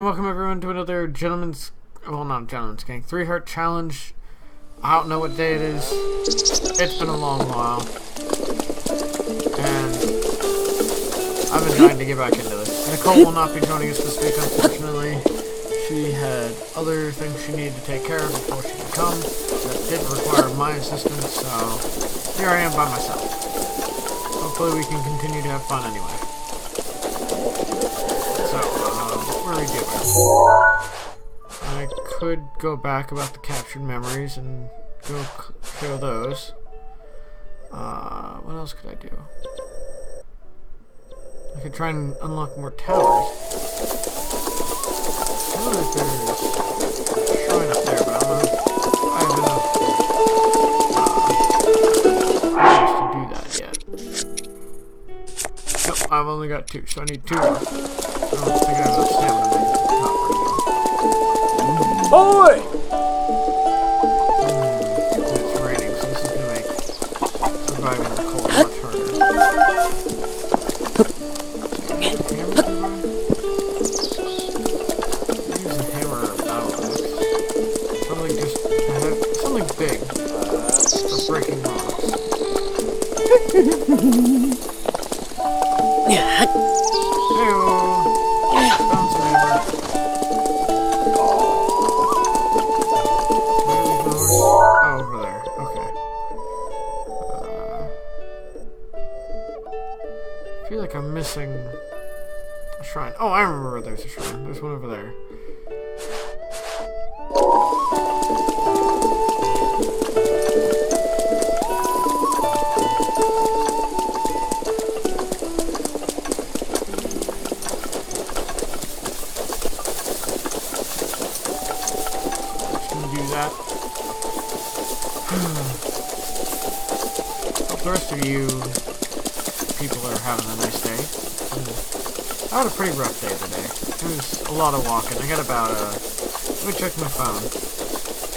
Welcome everyone to another not Gentleman's Gang, 3 Heart Challenge. I don't know what day it is. It's been a long while. And I've been dying to get back into this. Nicole will not be joining us this week, unfortunately. She had other things she needed to take care of before she could come. That did require my assistance, so here I am by myself. Hopefully we can continue to have fun anyway. What are we doing? I could go back about the captured memories and go show those. What else could I do? I could try and unlock more towers. I know that there's a shrine up there, but I don't know if I have enough to do that yet. Nope, I've only got 2, so I need 2 more. I don't think I have enough stamina to make it to the top right now. Boy! It's raining, so this is going to make surviving the cold much harder. Use a hammer or a battle axe. Something big for breaking rocks. I feel like I'm missing a shrine. Oh, I remember where there's a shrine. There's one over there. Just gonna do that. Hope the rest of you people are having a nice day. I had a pretty rough day today. It was a lot of walking. I got about let me check my phone.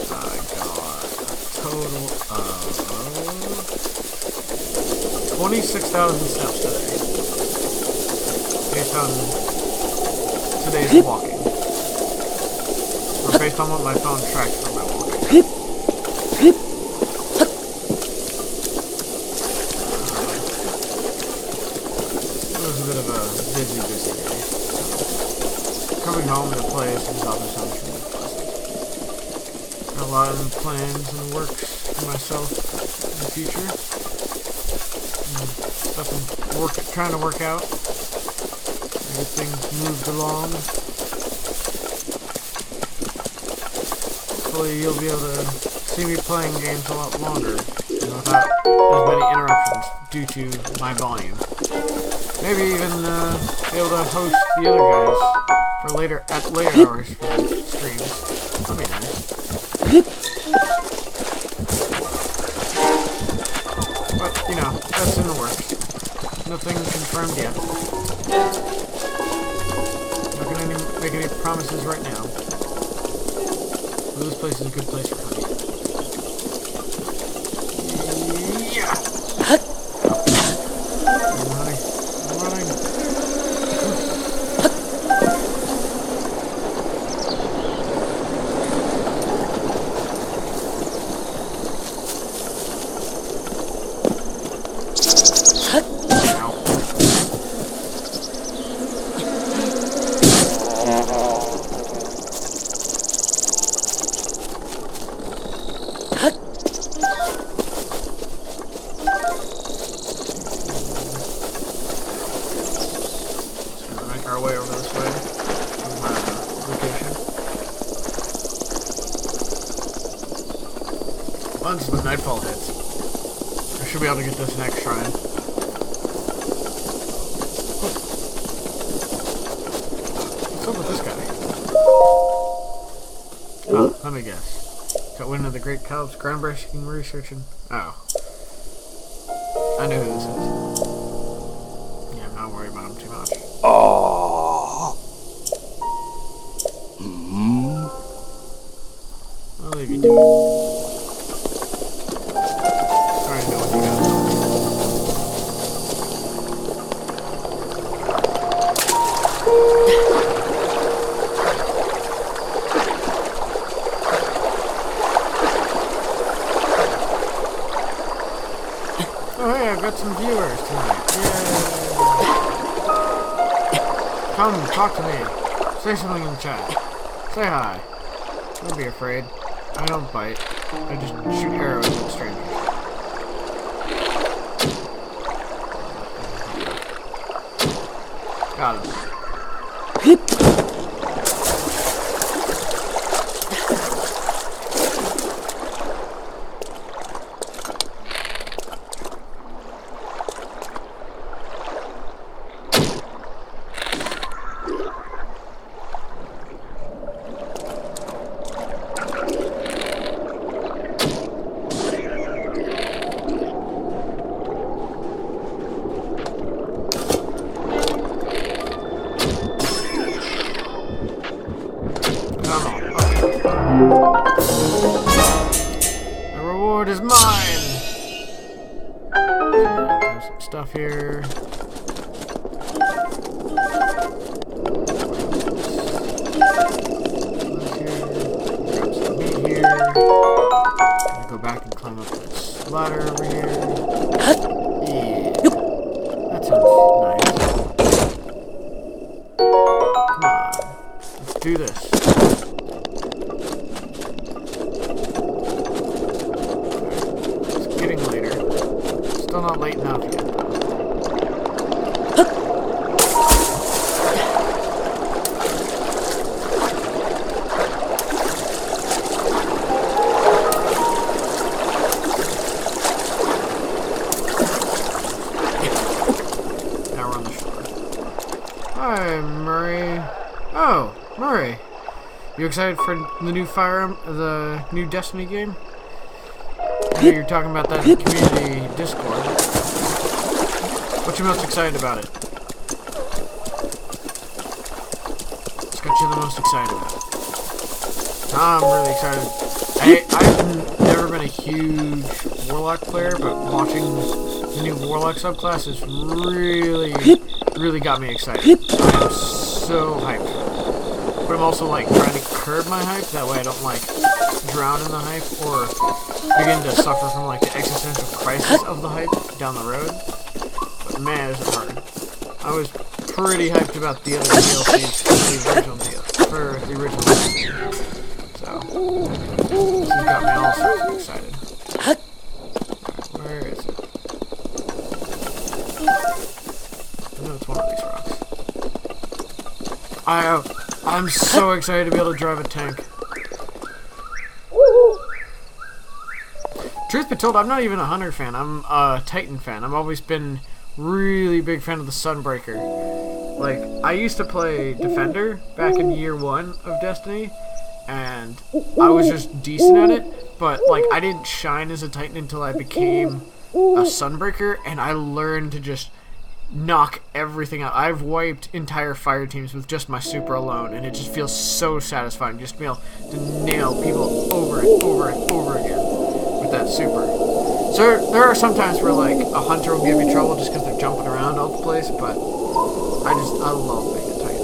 I got a total of 26,000 steps today. Based on today's walking. Or based on what my phone tracks for my walking. Busy day. Coming home to play some Zelda sounds really pleasant. Got a lot of plans and works for myself in the future. Stuff I'm trying to work out. Get things moved along. Hopefully you'll be able to see me playing games a lot longer without as many interruptions due to my volume. Maybe even be able to host the other guys for later hours for streams. That'd be nice. But you know, that's in the works. Nothing confirmed yet. Not gonna make any promises right now. But this place is a good place for hunting. Yeah. Our way over this way to my location. Once the nightfall hits, I should be able to get this next shrine. What's up with this guy? Oh, let me guess. Got wind of the Great Calip's groundbreaking research and... Oh. I know who this is. Yeah, I'm not worried about him too much. Oh. I'll leave you to it. Alright, know what you got. got some viewers tonight. Yay! Come, talk to me. Say something in the chat. Say hi. Don't be afraid. I don't bite. I just shoot arrows at strangers. Got him. The reward is mine! There's some stuff here. Grab some meat here. Gonna go back and climb up this ladder over here. Yeah. That sounds nice. Come on. Let's do this. Still not late enough yet, though. Now we're on the shore. Hi, Murray. Oh, Murray. You excited for the new the new Destiny game? You're talking about that in community Discord. What you most excited about it? What's got you the most excited about it? I'm really excited. I've never been a huge Warlock player, but watching the new Warlock subclass has really got me excited. I'm so hyped. But I'm also like trying to curb my hype, that way I don't like drown in the hype or begin to suffer from like the existential crisis of the hype down the road. But man, is it hard. I was pretty hyped about the other DLCs for the original game. So this has got me all sorts of excited. Where is it? I know it's one of these rocks. I'm so excited to be able to drive a tank. Truth be told, I'm not even a Hunter fan. I'm a Titan fan. I've always been really big fan of the Sunbreaker. Like, I used to play Defender back in year 1 of Destiny, and I was just decent at it, but like I didn't shine as a Titan until I became a Sunbreaker, and I learned to just knock everything out. I've wiped entire fire teams with just my super alone, and it just feels so satisfying just to be able to nail people over and over and over again with that super. So there are some times where like a hunter will give me trouble just because they're jumping around all the place, but I love being a Titan.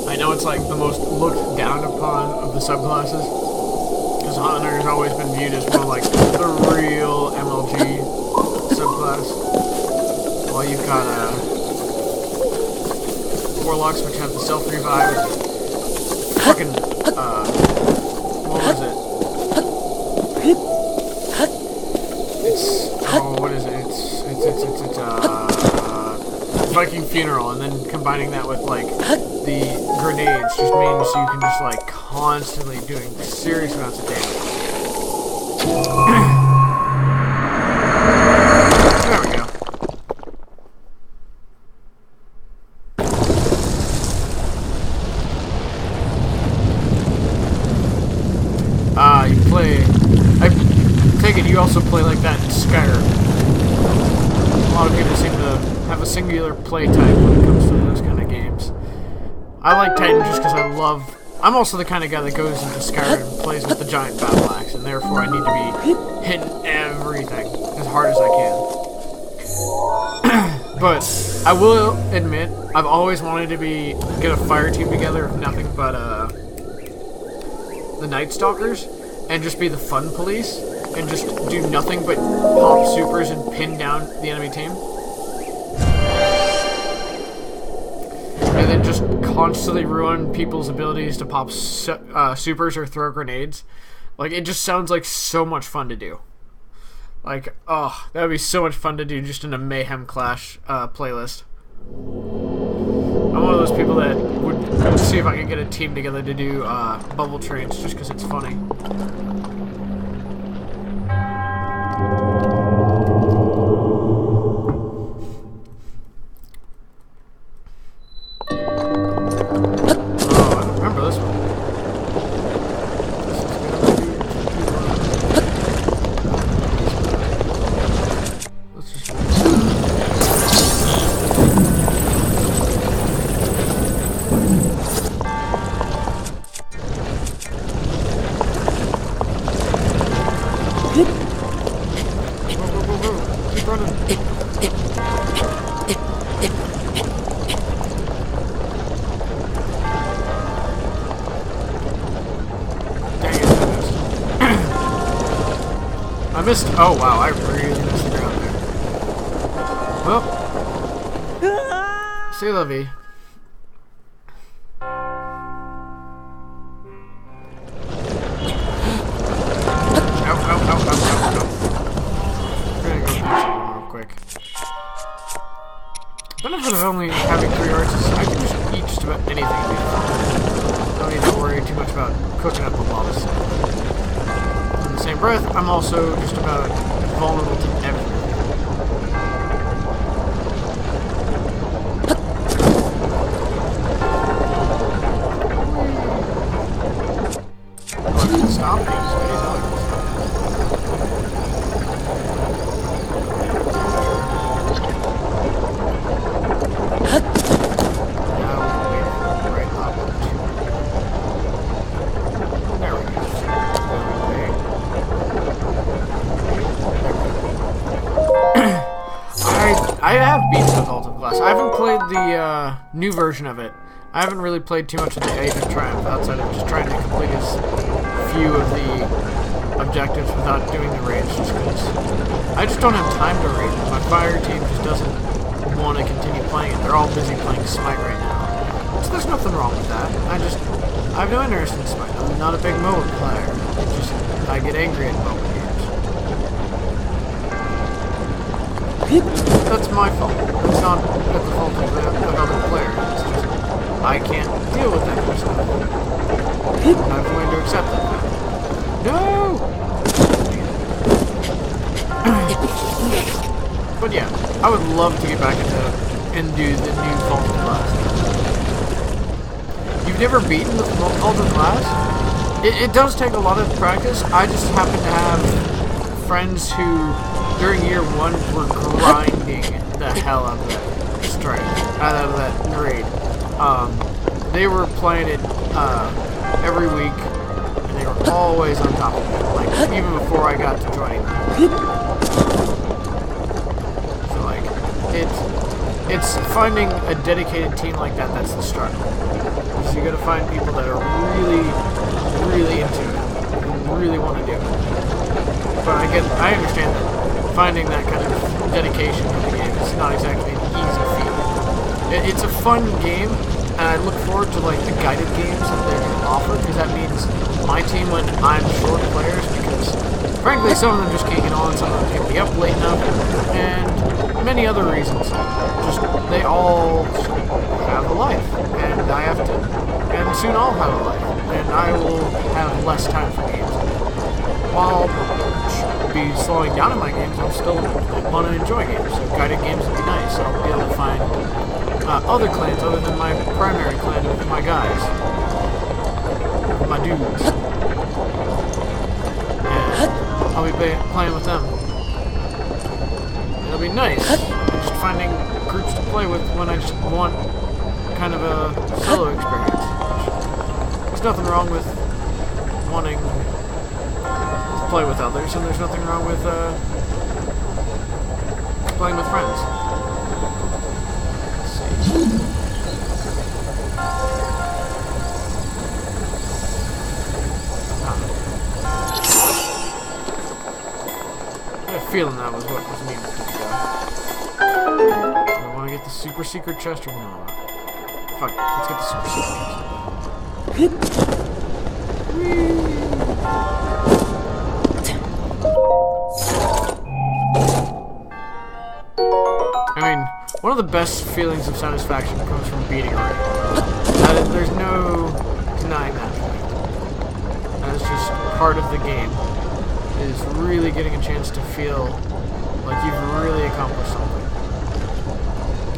I know it's like the most looked down upon of the subclasses, because Hunter has always been viewed as more like the real MLG subclass. While you've got Warlocks, which have the self-revive, fucking, what was it? It's, oh, what is it? It's Viking Funeral, and then combining that with, like, the grenades just means you can just, like, constantly doing serious amounts of damage. There we go. You play... I take it you also play like that in Skyrim. A lot of people seem to have a singular play type when it comes to those kind of games. I like Titan just because I'm also the kind of guy that goes into Skyrim and plays with the giant battle axe, and therefore I need to be hitting everything as hard as I can. But I will admit, I've always wanted to get a fire team together of nothing but the Night Stalkers, and just be the fun police and just do nothing but pop supers and pin down the enemy team. And then just constantly ruin people's abilities to pop supers or throw grenades. Like, it just sounds like so much fun to do. Like, oh, that would be so much fun to do just in a Mayhem Clash playlist. I'm one of those people that would see if I could get a team together to do Bubble Trains just because it's funny. I missed. Oh wow, I really missed the ground there. Well, c'est la vie. Benefit of only having 3 hearts is I can just eat just about anything. Don't need to worry too much about cooking up a lava set. In the same breath, I'm also just about vulnerable to everything. Stop these days. I have beaten the Vault of Glass. I haven't played the new version of it. I haven't really played too much of the Age of Triumph outside of just trying to complete as few of the objectives without doing the raids, just because I just don't have time to raid. My fire team just doesn't want to continue playing it. They're all busy playing Smite right now. So there's nothing wrong with that. I have no interest in Smite. I'm not a big MOBA player. It's just, I get angry at MOBA games. That's my fault. It's not at the fault of other players. It's just, I can't deal with that kind of stuff. I'm going to accept that. No! But yeah, I would love to get back into and do the new Vault of Glass. You've never beaten the Vault of Glass? It does take a lot of practice. I just happen to have friends who, during year 1, were grinding the hell out of that strike, out of that raid. They were playing it every week, and they were always on top of it, like, even before I got to joining them. So, like, it's finding a dedicated team like that that's the struggle. So you gotta find people that are really, really into it, and really want to do it. But I understand that finding that kind of dedication in the game is not exactly an easy feat. It's a fun game, and I look forward to like the guided games that they're going to offer, because that means my team, when I'm short players, because frankly some of them just can't get on, some of them can't be up late enough, and many other reasons. Just they all have a life, and I have to, and soon I'll have a life, and I will have less time for games. While be slowing down in my games, I'll still want to enjoy games. So guided games would be nice. I'll be able to find other clans other than my primary clan of my guys, my dudes, and I'll be playing with them. It'll be nice. Just finding groups to play with when I just want kind of a solo experience. There's nothing wrong with wanting play with others, and there's nothing wrong with playing with friends. Let's see. feeling that was what was needed to be done. I want to get the super secret chest or no? Fuck it, let's get the super secret chest. I mean, one of the best feelings of satisfaction comes from beating a raid. There's no denying that fact. And it's just part of the game, is really getting a chance to feel like you've really accomplished something.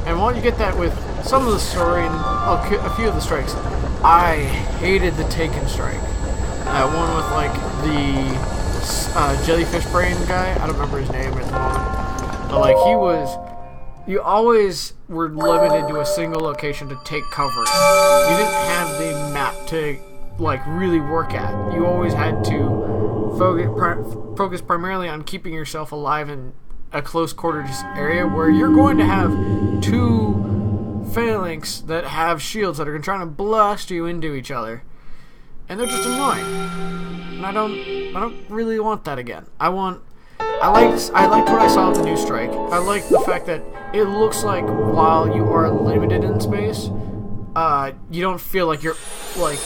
And while you get that with some of the story and a few of the strikes, I hated the Taken strike. One with like the jellyfish brain guy. I don't remember his name at the moment. But like you always were limited to a single location to take cover. You didn't have the map to like really work at. You always had to focus primarily on keeping yourself alive in a close quarters area where you're going to have two phalanx that have shields that are trying to blast you into each other, and they're just annoying. And I don't really want that again. I liked what I saw of the new strike. I like the fact that it looks like while you are limited in space, you don't feel like you're like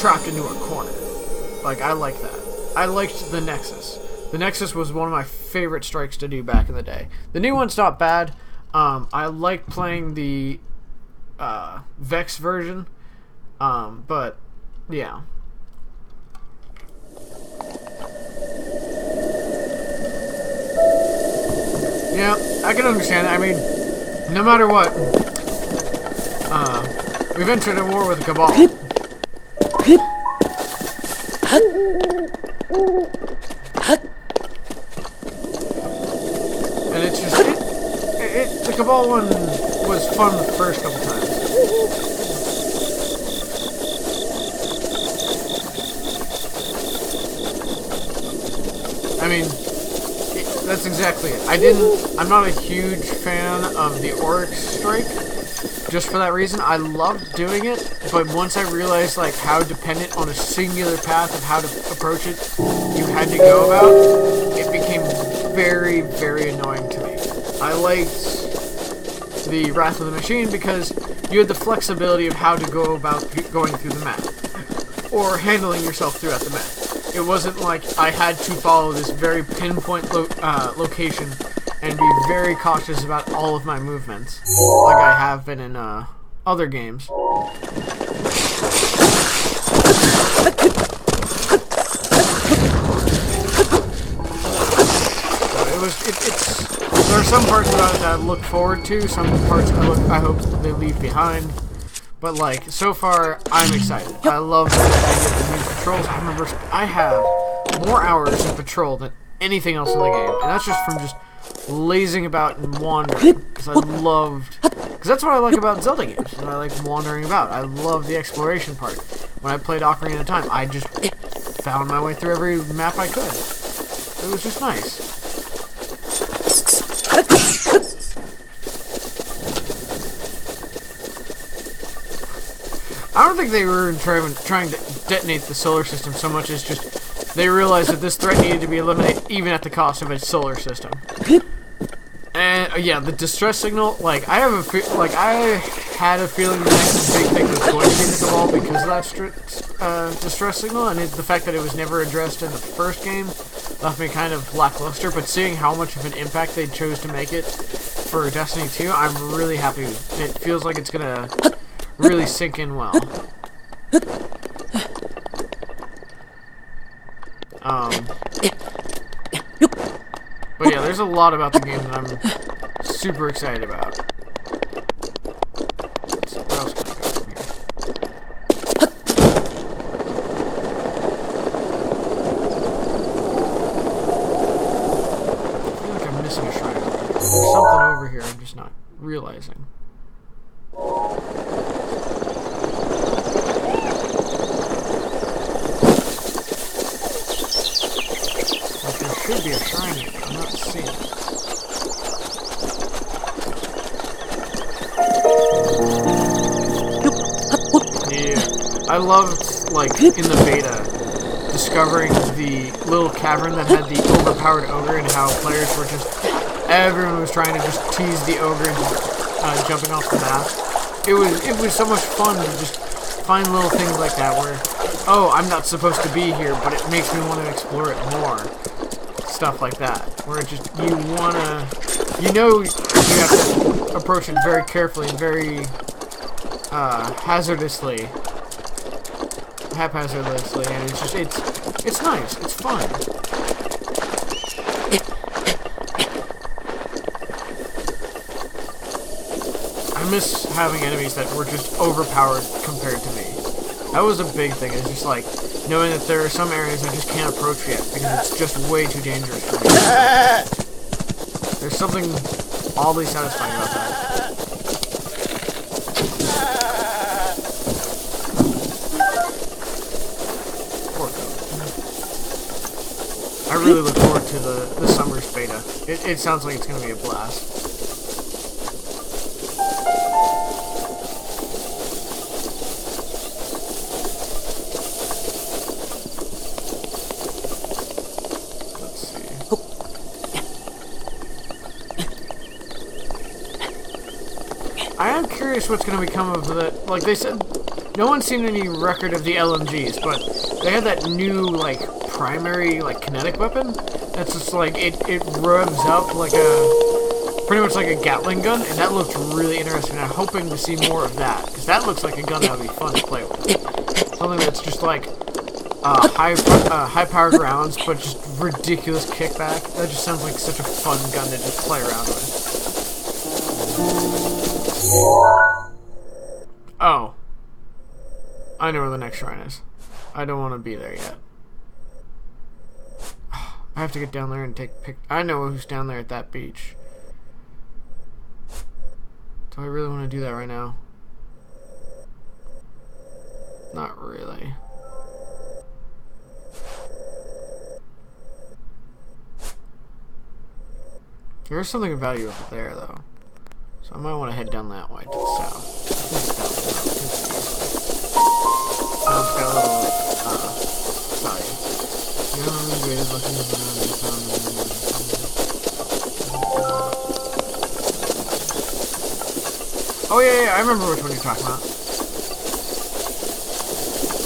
trapped into a corner. Like, I like that. I liked the Nexus. The Nexus was one of my favorite strikes to do back in the day. The new one's not bad. I like playing the Vex version, but yeah. Yeah, I can understand that. I mean, no matter what, we've entered a war with the Cabal. And it's just, the Cabal one was fun the first couple times. I mean, that's exactly it. I'm not a huge fan of the Oryx strike, just for that reason. I loved doing it, but once I realized like how dependent on a singular path of how to approach it you had to go about, it became very, very annoying to me. I liked the Wrath of the Machine because you had the flexibility of how to go about going through the map, or handling yourself throughout the map. It wasn't like I had to follow this very pinpoint location and be very cautious about all of my movements, like I have been in other games. There are some parts that I look forward to, some parts I hope they leave behind. But like, so far, I'm excited. I love the idea of the new patrols. I have more hours in patrol than anything else in the game. And that's just from just lazing about and wandering. Because that's what I like about Zelda games. Is I like wandering about. I love the exploration part. When I played Ocarina of Time, I just found my way through every map I could. It was just nice. I don't think they were trying to detonate the solar system so much as just they realized that this threat needed to be eliminated even at the cost of a solar system. And yeah, the distress signal, like I had a feeling the next big thing was going to be the Cabal because of that distress signal, and the fact that it was never addressed in the first game left me kind of lackluster. But seeing how much of an impact they chose to make it for Destiny 2, I'm really happy. It feels like it's gonna really sink in well. But yeah, there's a lot about the game that I'm super excited about. So what else can I go from here? I feel like I'm missing a shrine. There's something over here I'm just not realizing. Should be a shrine here, but I'm not seeing it. Yeah, I loved, like, in the beta, discovering the little cavern that had the overpowered ogre and how players were just... Everyone was trying to just tease the ogre into jumping off the map. It was so much fun to just find little things like that where, oh, I'm not supposed to be here, but it makes me want to explore it more. Stuff like that, where it just, you have to approach it very carefully and very haphazardly, and it's just, it's nice, it's fun. I miss having enemies that were just overpowered compared to me. That was a big thing. It's just like knowing that there are some areas I just can't approach yet because it's just way too dangerous for me. There's something oddly satisfying about that. I really look forward to the summer's beta. It sounds like it's going to be a blast. I am curious what's going to become of the... Like, they said... No one's seen any record of the LMGs, but they had that new, like, primary, like, kinetic weapon. That's just, like, it revs up like a... Pretty much like a Gatling gun, and that looked really interesting. I'm hoping to see more of that, because that looks like a gun that would be fun to play with. Something that's just, like, high-powered rounds, but just ridiculous kickback. That just sounds like such a fun gun to just play around with. Oh. I know where the next shrine is. I don't want to be there yet. I have to get down there and take I know who's down there at that beach. Do I really want to do that right now? Not really. There's something of value over there, though. So I might want to head down that way to the south. It's got a little, value. Oh yeah, I remember which one you're talking about.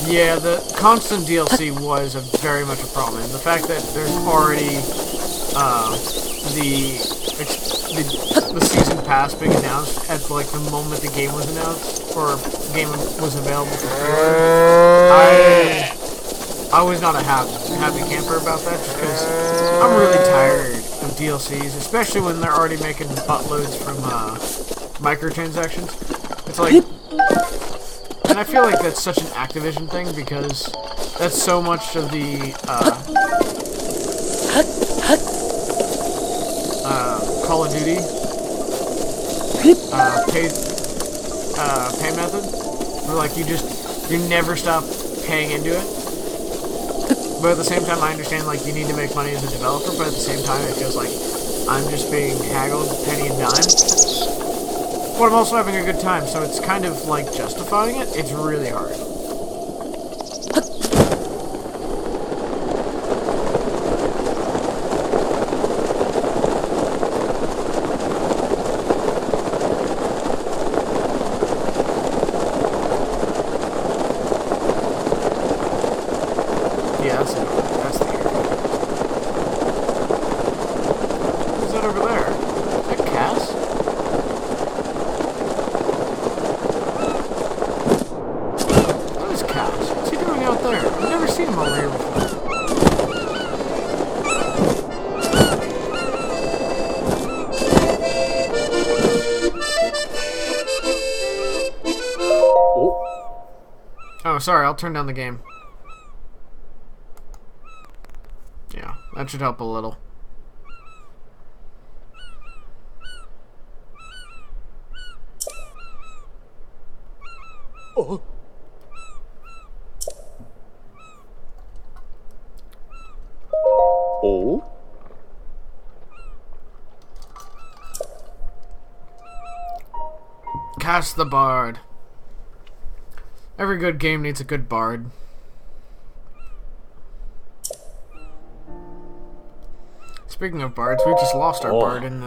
Yeah, the constant DLC was very much a problem. And the fact that there's already, the season pass being announced at like the moment the game was announced or game was available for pre-order. I was not a happy camper about that just because I'm really tired of DLCs, especially when they're already making buttloads from microtransactions. It's like, and I feel like that's such an Activision thing because that's so much of the Call of Duty pay method, where like you never stop paying into it. But at the same time, I understand like you need to make money as a developer, but at the same time, it feels like I'm just being haggled penny and dime. But I'm also having a good time, so it's kind of like justifying it. It's really hard. Oh, sorry, I'll turn down the game. Yeah, that should help a little. Oh. Oh. Cast the Bard. Every good game needs a good bard. Speaking of bards, we just lost our Oh. bard in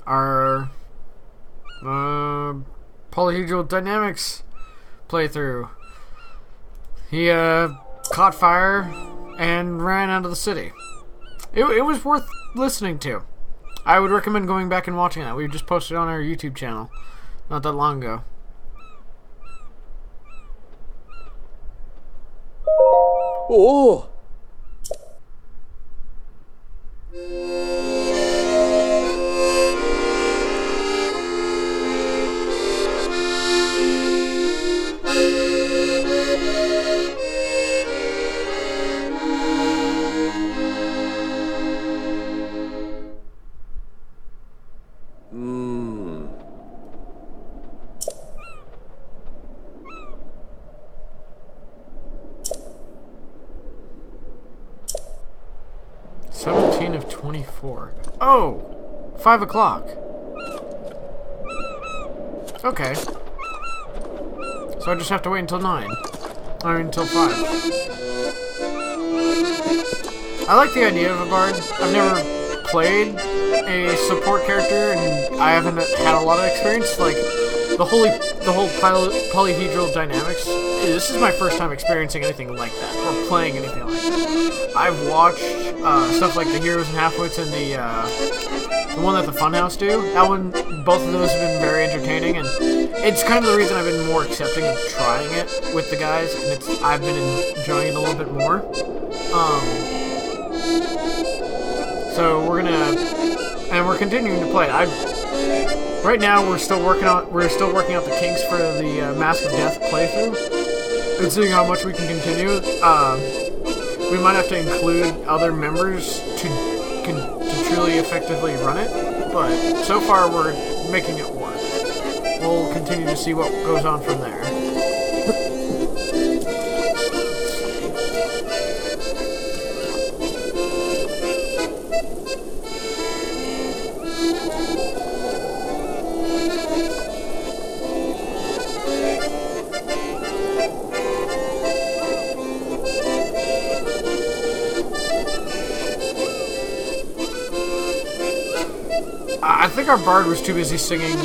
our Polyhedral Dynamics playthrough. He caught fire and ran out of the city. It was worth listening to. I would recommend going back and watching that. We just posted it on our YouTube channel not that long ago. Oh! Hmm. 17 of 24. Oh! 5 o'clock. Okay. So I just have to wait until 9. I mean, until 5. I like the idea of a bard. I've never played a support character, and I haven't had a lot of experience. Like, the whole polyhedral dynamics. This is my first time experiencing anything like that, or playing anything like that. I've watched stuff like the Heroes and Halfwits and the one that the Funhouse do. That one, both of those have been very entertaining, and it's kind of the reason I've been more accepting of trying it with the guys, and I've been enjoying it a little bit more. So we're continuing to play. Right now we're still working out the kinks for the Mask of Death playthrough, and seeing how much we can continue. We might have to include other members to truly effectively run it, but so far we're making it work. We'll continue to see what goes on from there. I think our bard was too busy singing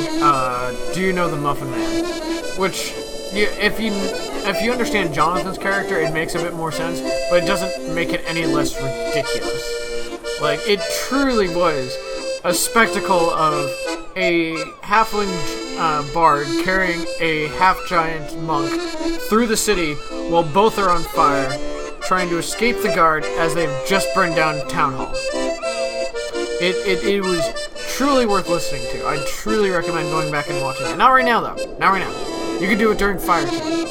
"Do You Know the Muffin Man," which, if you understand Jonathan's character, it makes a bit more sense, but it doesn't make it any less ridiculous. Like, it truly was a spectacle of a halfling bard carrying a half-giant monk through the city while both are on fire, trying to escape the guard as they've just burned down Town Hall. It was truly worth listening to. I truly recommend going back and watching it. Not right now, though. Not right now. You can do it during Fire Team.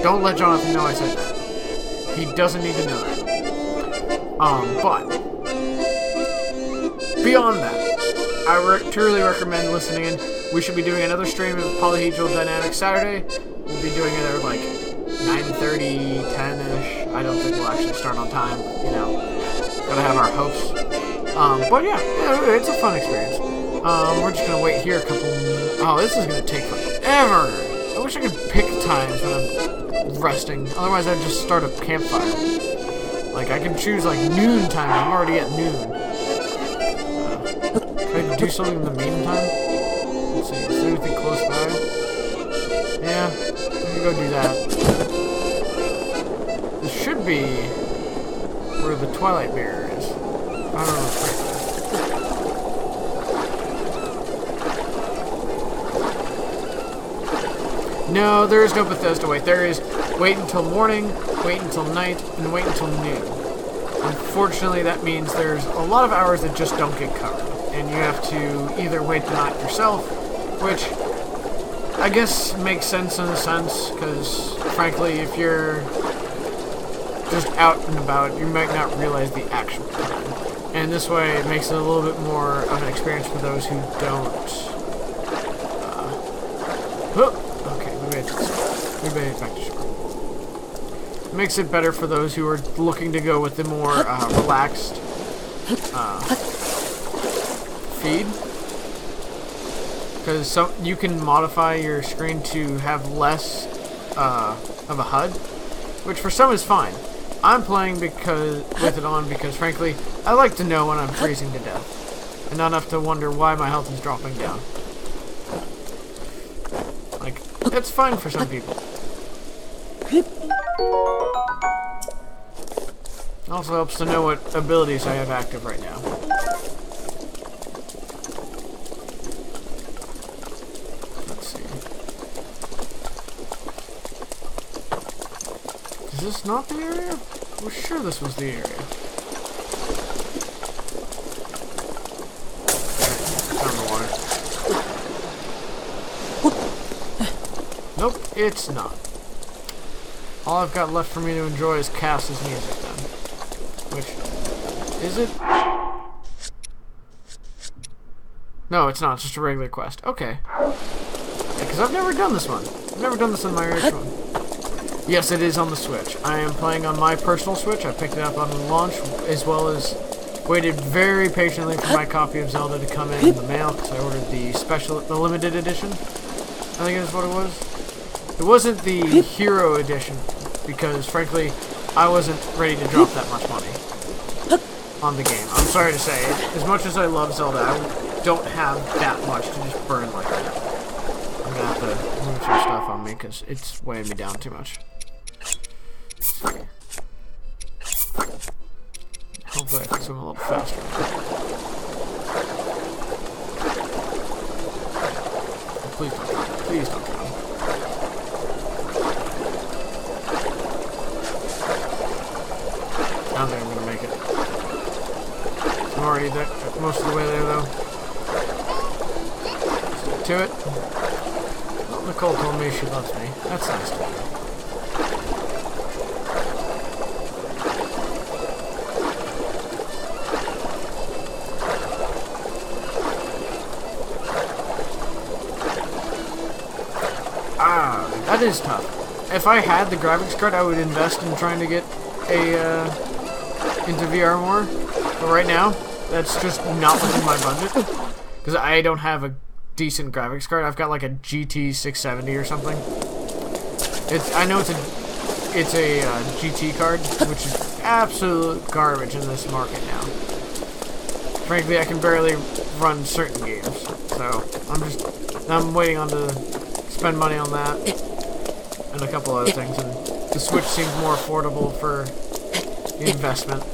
Don't let Jonathan know I said that. He doesn't need to know that. But beyond that, I truly recommend listening in. We should be doing another stream of Polyhedral Dynamics Saturday. We'll be doing it at like 9:30, 10-ish. I don't think we'll actually start on time. Gotta have our hopes. But yeah, it's a fun experience. We're just gonna wait here a couple. Oh, this is gonna take forever. I wish I could pick times when I'm resting. Otherwise, I'd just start a campfire. Like, I can choose like noon time. I'm already at noon. Can I do something in the meantime? Let's see. Is there anything close by? Yeah, we can go do that. This should be where the Twilight Mirror is. I don't know. No, there is no Bethesda wait. There is wait until morning, wait until night, and wait until noon. Unfortunately, that means there's a lot of hours that just don't get covered. And you have to either wait the night yourself, which I guess makes sense in a sense, because frankly, if you're just out and about, you might not realize the actual time. And this way, it makes it a little bit more of an experience for those who don't. Okay, we made it back to shore. It makes it better for those who are looking to go with the more relaxed feed, because you can modify your screen to have less of a HUD, which for some is fine. I'm playing with it on because, frankly, I like to know when I'm freezing to death, and not have to wonder why my health is dropping down. Like, it's fine for some people. Also helps to know what abilities I have active right now. Let's see. Is this not the area? We're sure this was the area. Down the water. Nope, it's not. All I've got left for me to enjoy is Cass's music then. Which, is it? No, it's not. It's just a regular quest. Okay. Because I've never done this one. I've never done this on my original one. Yes, it is on the Switch. I am playing on my personal Switch. I picked it up on the launch, as well as waited very patiently for my copy of Zelda to come in the mail, because I ordered the limited edition. I think is what it was. It wasn't the Hero Edition, because, frankly, I wasn't ready to drop that much money on the game. I'm sorry to say, as much as I love Zelda, I don't have that much to just burn like that. I'm gonna have to move some stuff on me, because it's weighing me down too much. Hopefully I can swim a little faster. Please don't drown. Please don't drown. I don't think I'm gonna make it. I'm already there, most of the way there, though. Let's get to it. Well, Nicole told me she loves me. That's nice to hear. Ah, that is tough. If I had the graphics card, I would invest in trying to get into VR more, but right now that's just not within my budget because I don't have a decent graphics card. I've got like a GT 670 or something. I know it's a GT card, which is absolute garbage in this market now. Frankly, I can barely run certain games, so I'm waiting on to spend money on that and a couple other things, and the Switch seems more affordable for the investment,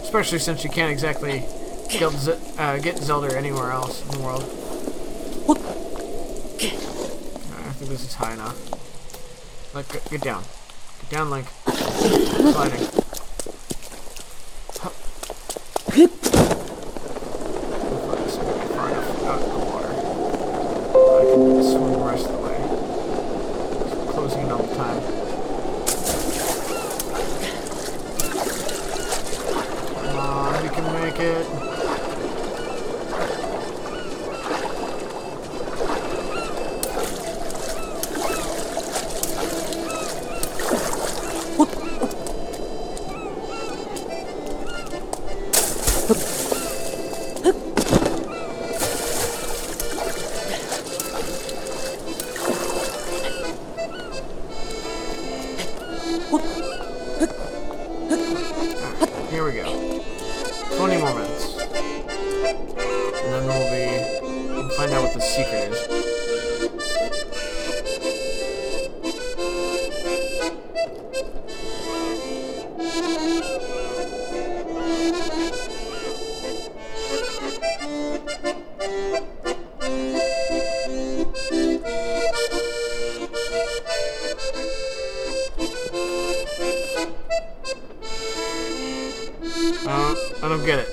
especially since you can't exactly get Zelda anywhere else in the world. I think this is high enough. Like, get down. Get down, Link. Sliding. Far enough out of the water. I can swim the rest of the way. Just closing in all the time. Come on, we can make it. Here we go. 20 more minutes. And then we'll find out what the secret is. I don't get it.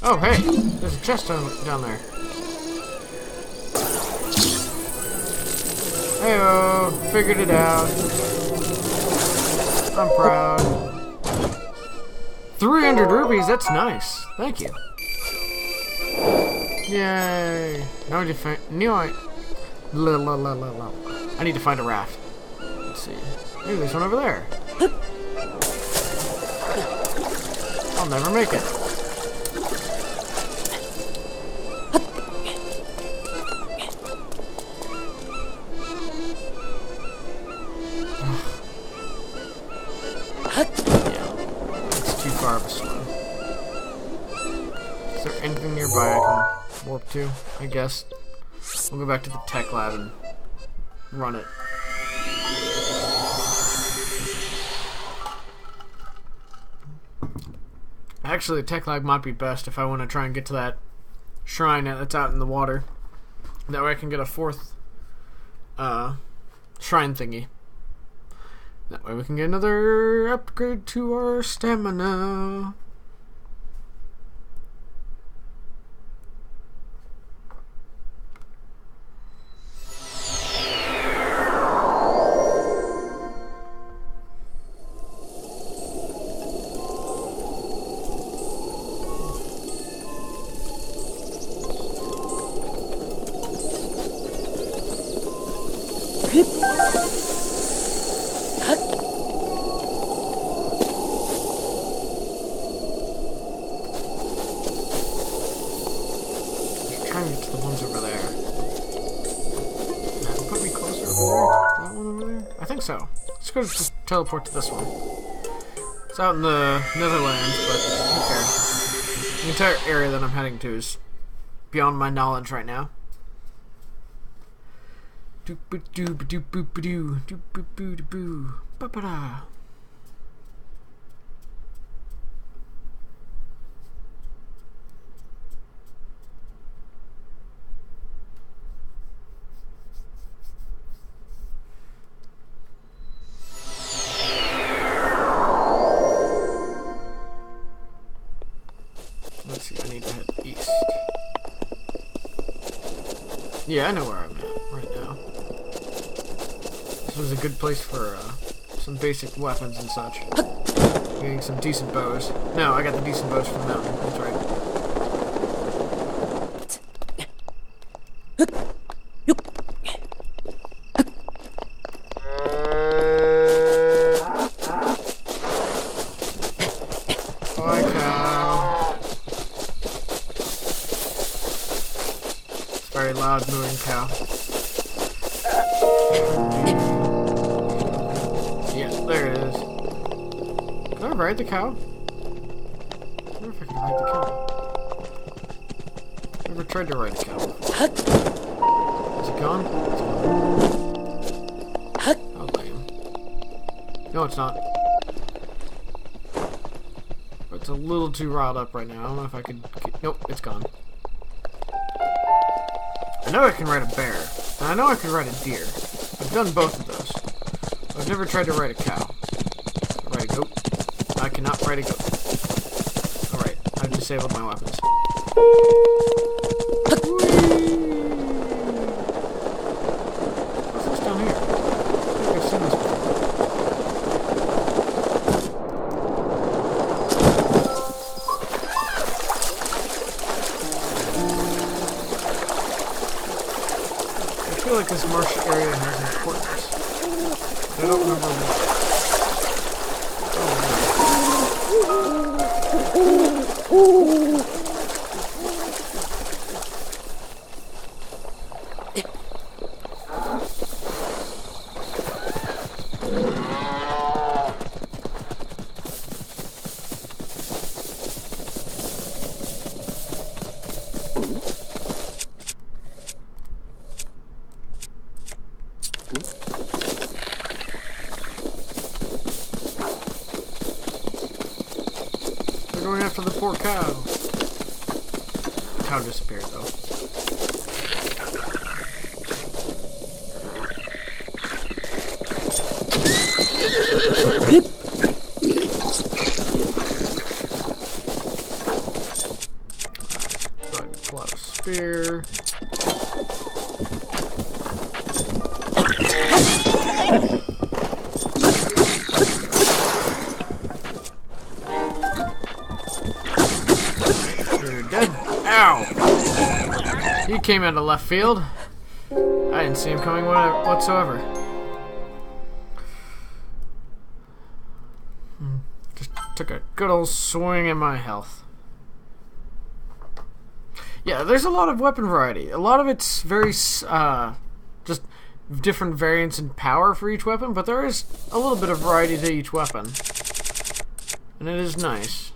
Oh, hey! There's a chest down there. Hey-oh! Figured it out. I'm proud. 300 rupees, that's nice. Thank you. Yay! Now I need to find. I need to find a raft. Let's see. Maybe there's one over there. I'll never make it. Yeah, it's too far of a swim. Is there anything nearby I can warp to? I guess. We'll go back to the tech lab and run it. Actually, the tech lab might be best if I want to try and get to that shrine that's out in the water. That way I can get a fourth shrine thingy. That way we can get another upgrade to our stamina. Trying to get to the ones over there. That'll put me closer over there. That one over there? I think so. Let's go just teleport to this one. It's out in the Netherlands, but who cares? The entire area that I'm heading to is beyond my knowledge right now. Doop-a-doop-a-doop-a-doo, doop-a-boo-da-boo, ba-ba-da. Let's see, I need to head east. Yeah, I know where I'm at right now. This was a good place for some basic weapons and such. Getting some decent bows. No, I got the decent bows from the mountain. That's right. Bye, cow. It's a very loud mooing cow. Yeah, there it is. Can I ride the cow? I wonder if I can ride the cow. Never tried to ride a cow. Is it gone? It's gone. Oh, damn. No, it's not. It's a little too riled up right now. I don't know if I could... Nope, it's gone. I know I can ride a bear. And I know I can ride a deer. I've done both of those. I've never tried to ride a cow. Ride a goat. I cannot ride a goat. Alright, I've disabled my weapons. What's this down here? I think I've seen this before. I feel like this marsh area has importance. I don't remember what. We're going after the poor cow. The cow disappeared though. Pull out a spear. You're dead. Ow! He came out of left field. I didn't see him coming whatsoever. Just Took a good old swing at my health. Yeah, there's a lot of weapon variety. A lot of it's very, just different variants in power for each weapon, but there is a little bit of variety to each weapon. And it is nice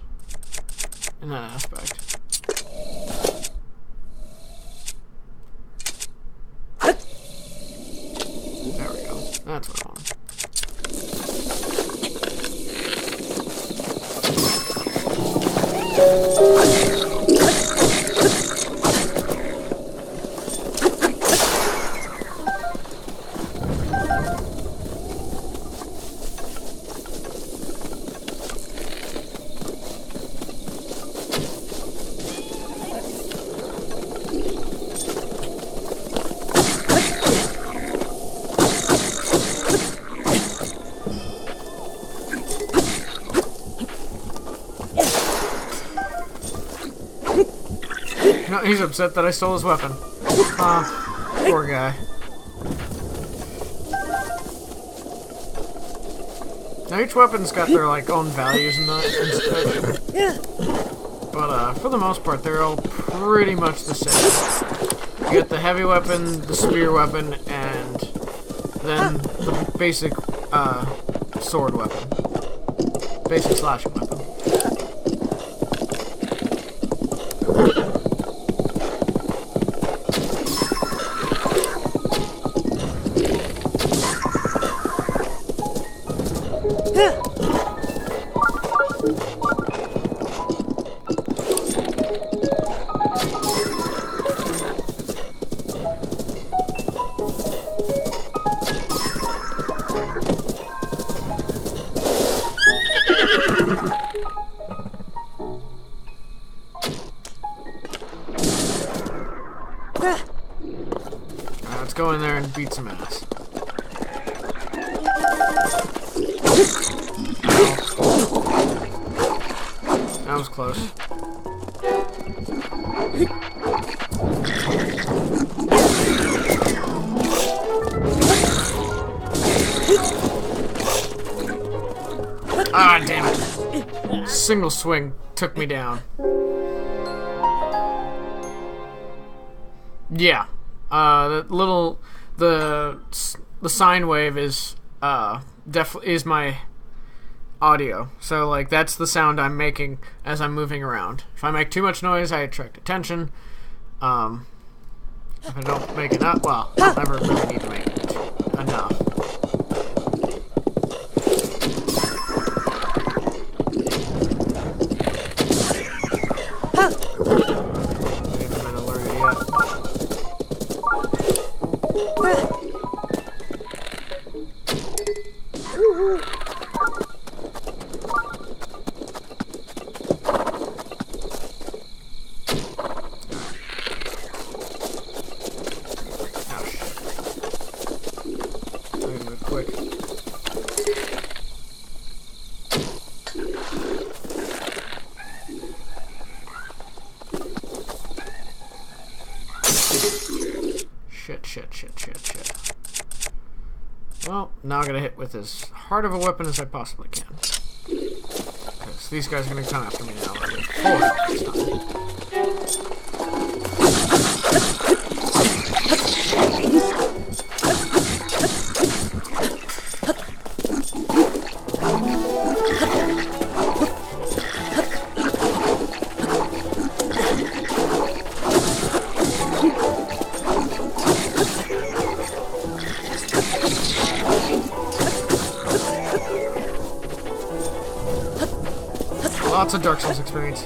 in that aspect. There we go. That's what I want. No, he's upset that I stole his weapon. Poor guy. Now each weapon's got their like own values and stuff. But for the most part, they're all pretty much the same. You get the heavy weapon, the spear weapon, and then the basic sword weapon. Basic slashing weapon. Let's go in there and beat some ass. That was close. Ah, damn it. Single swing took me down. Yeah. The sine wave is definitely is my audio. So like that's the sound I'm making as I'm moving around. If I make too much noise, I attract attention. If I don't make enough, well, I'll never really need to make enough. Shit. Well, now I'm gonna hit with as hard of a weapon as I possibly can. Because these guys are gonna come after me now. Lots of Dark Souls experience.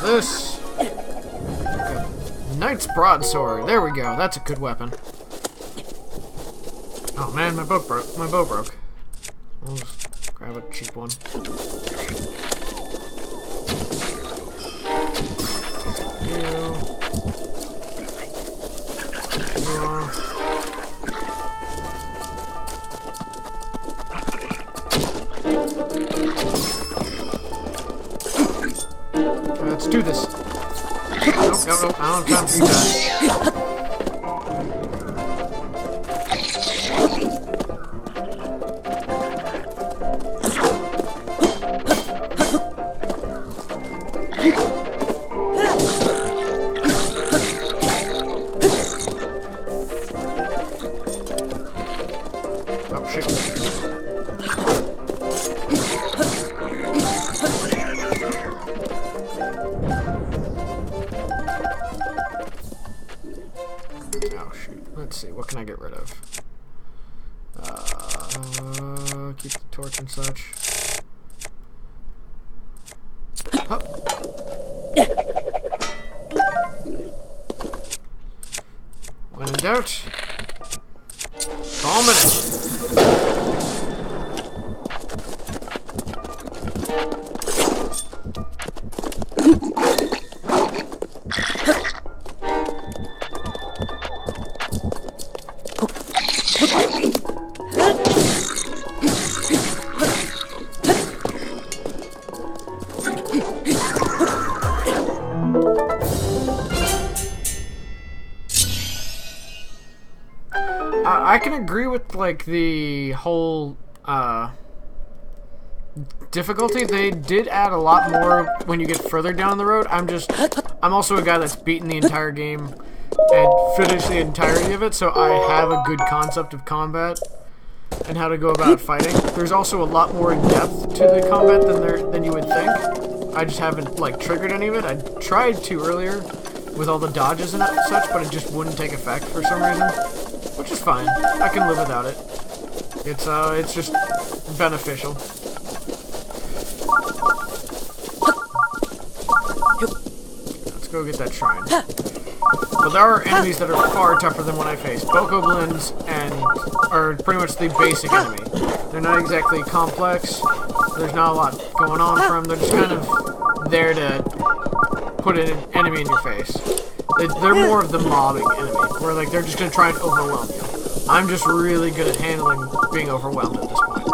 This Knight's Broadsword. There we go. That's a good weapon. Oh man, my bow broke. My bow broke. I'll just grab a cheap one. Let's do this. Nope, nope, nope. I don't have time to do that. Oh, shit. Oh, shoot. Let's see. What can I get rid of? Keep the torch and such. Oh. When in doubt, bomb it. I can agree with like the whole difficulty. They did add a lot more when you get further down the road. I'm also a guy that's beaten the entire game and finished the entirety of it, so I have a good concept of combat and how to go about fighting. There's also a lot more depth to the combat than you would think. I just haven't like triggered any of it. I tried to earlier with all the dodges and such, but it just wouldn't take effect for some reason, which is fine. I can live without it. It's just beneficial. Let's go get that shrine. But there are enemies that are far tougher than what I face. Bokoblins are pretty much the basic enemy. They're not exactly complex. There's not a lot going on for them. They're just kind of there to put an enemy in your face. They're more of the mobbing enemy, where like they're just gonna try and overwhelm you. I'm just really good at handling being overwhelmed at this point.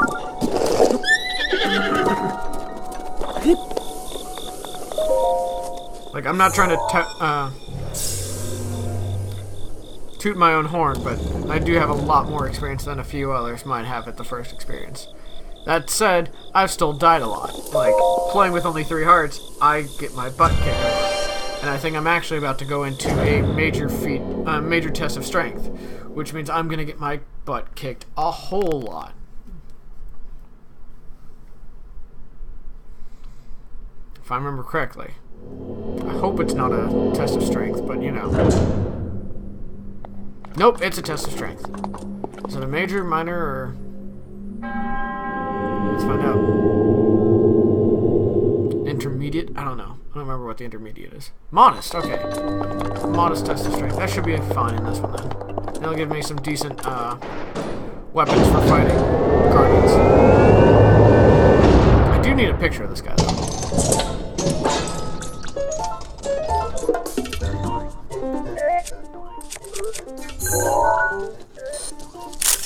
Like, I'm not trying to toot my own horn, but I do have a lot more experience than a few others might have at the first experience. That said, I've still died a lot. Like, playing with only 3 hearts, I get my butt kicked a lot. And I think I'm actually about to go into a major test of strength, which means I'm gonna get my butt kicked a whole lot. If I remember correctly. I hope it's not a test of strength, but you know. Nope, it's a test of strength. Is it a major, minor, or... Let's find out. Intermediate? I don't know. I don't remember what the intermediate is. Modest, okay. Modest test of strength. That should be fine in this one then. That'll give me some decent weapons for fighting guardians. I do need a picture of this guy though.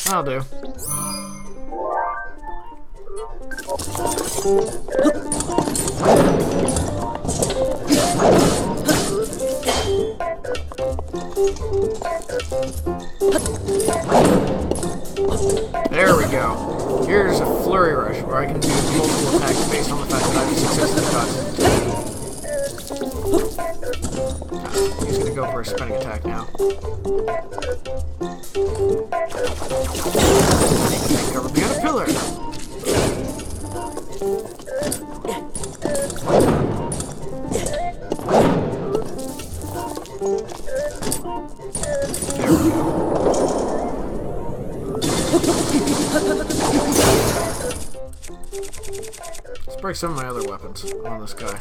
That'll do. There we go. Here's a flurry rush where I can do multiple attacks based on the fact that I've successfully dodged. He's gonna go for a spinning attack now. Cover behind a pillar. There we go. Let's break some of my other weapons on this guy.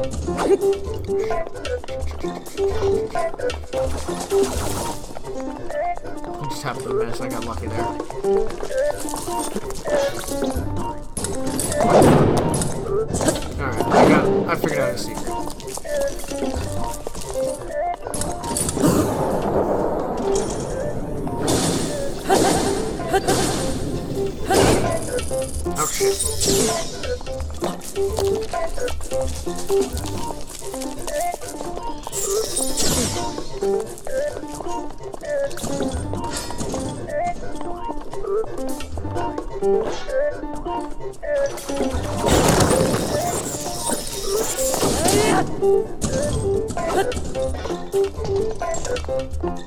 I just happened to miss. I got lucky there. Alright, I figured out a secret. Oh shit.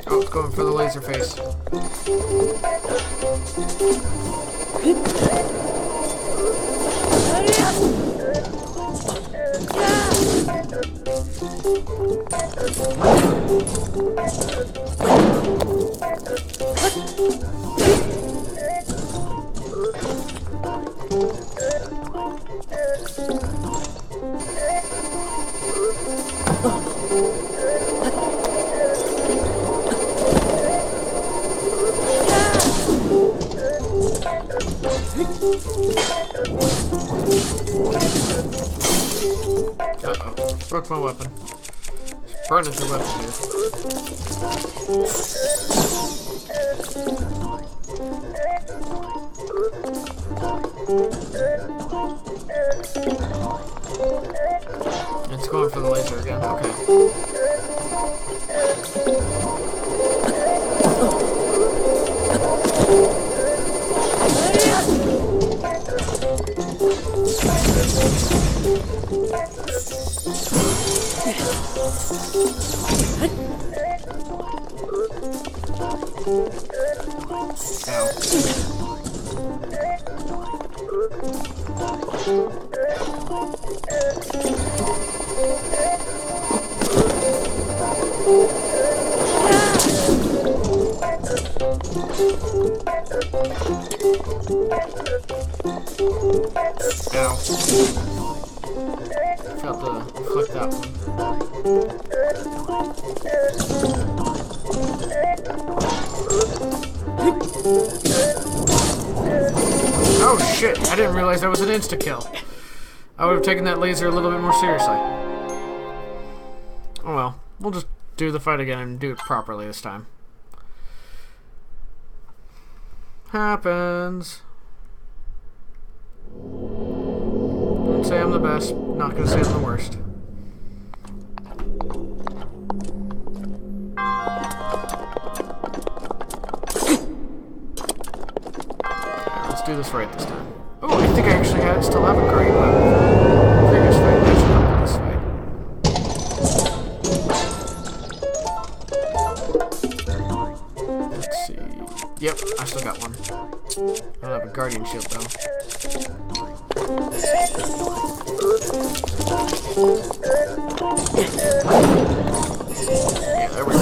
Oh, it's going for the laser face. Uh-oh. Broke my weapon. Burning the weapon here. It's going for the laser again. Okay. Ow. Felt to flick that one. Oh shit! I didn't realize that was an insta-kill. I would have taken that laser a little bit more seriously. Oh well. We'll just do the fight again and do it properly this time. Happens. Won't say I'm the best, not gonna say I'm the worst. Let's do this right this time. Oh, I think I actually still have a great weapon. Previous fight, that should help this fight. Let's see. Yep, I still got one. I don't have a guardian shield though. Yeah, there we go.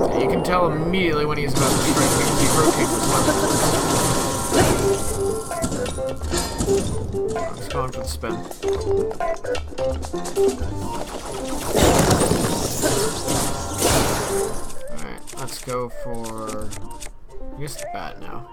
Yeah, you can tell immediately when he's about to strike because he rotates his weapon. He's going for the spin. Alright, let's go for... I guess the bat now.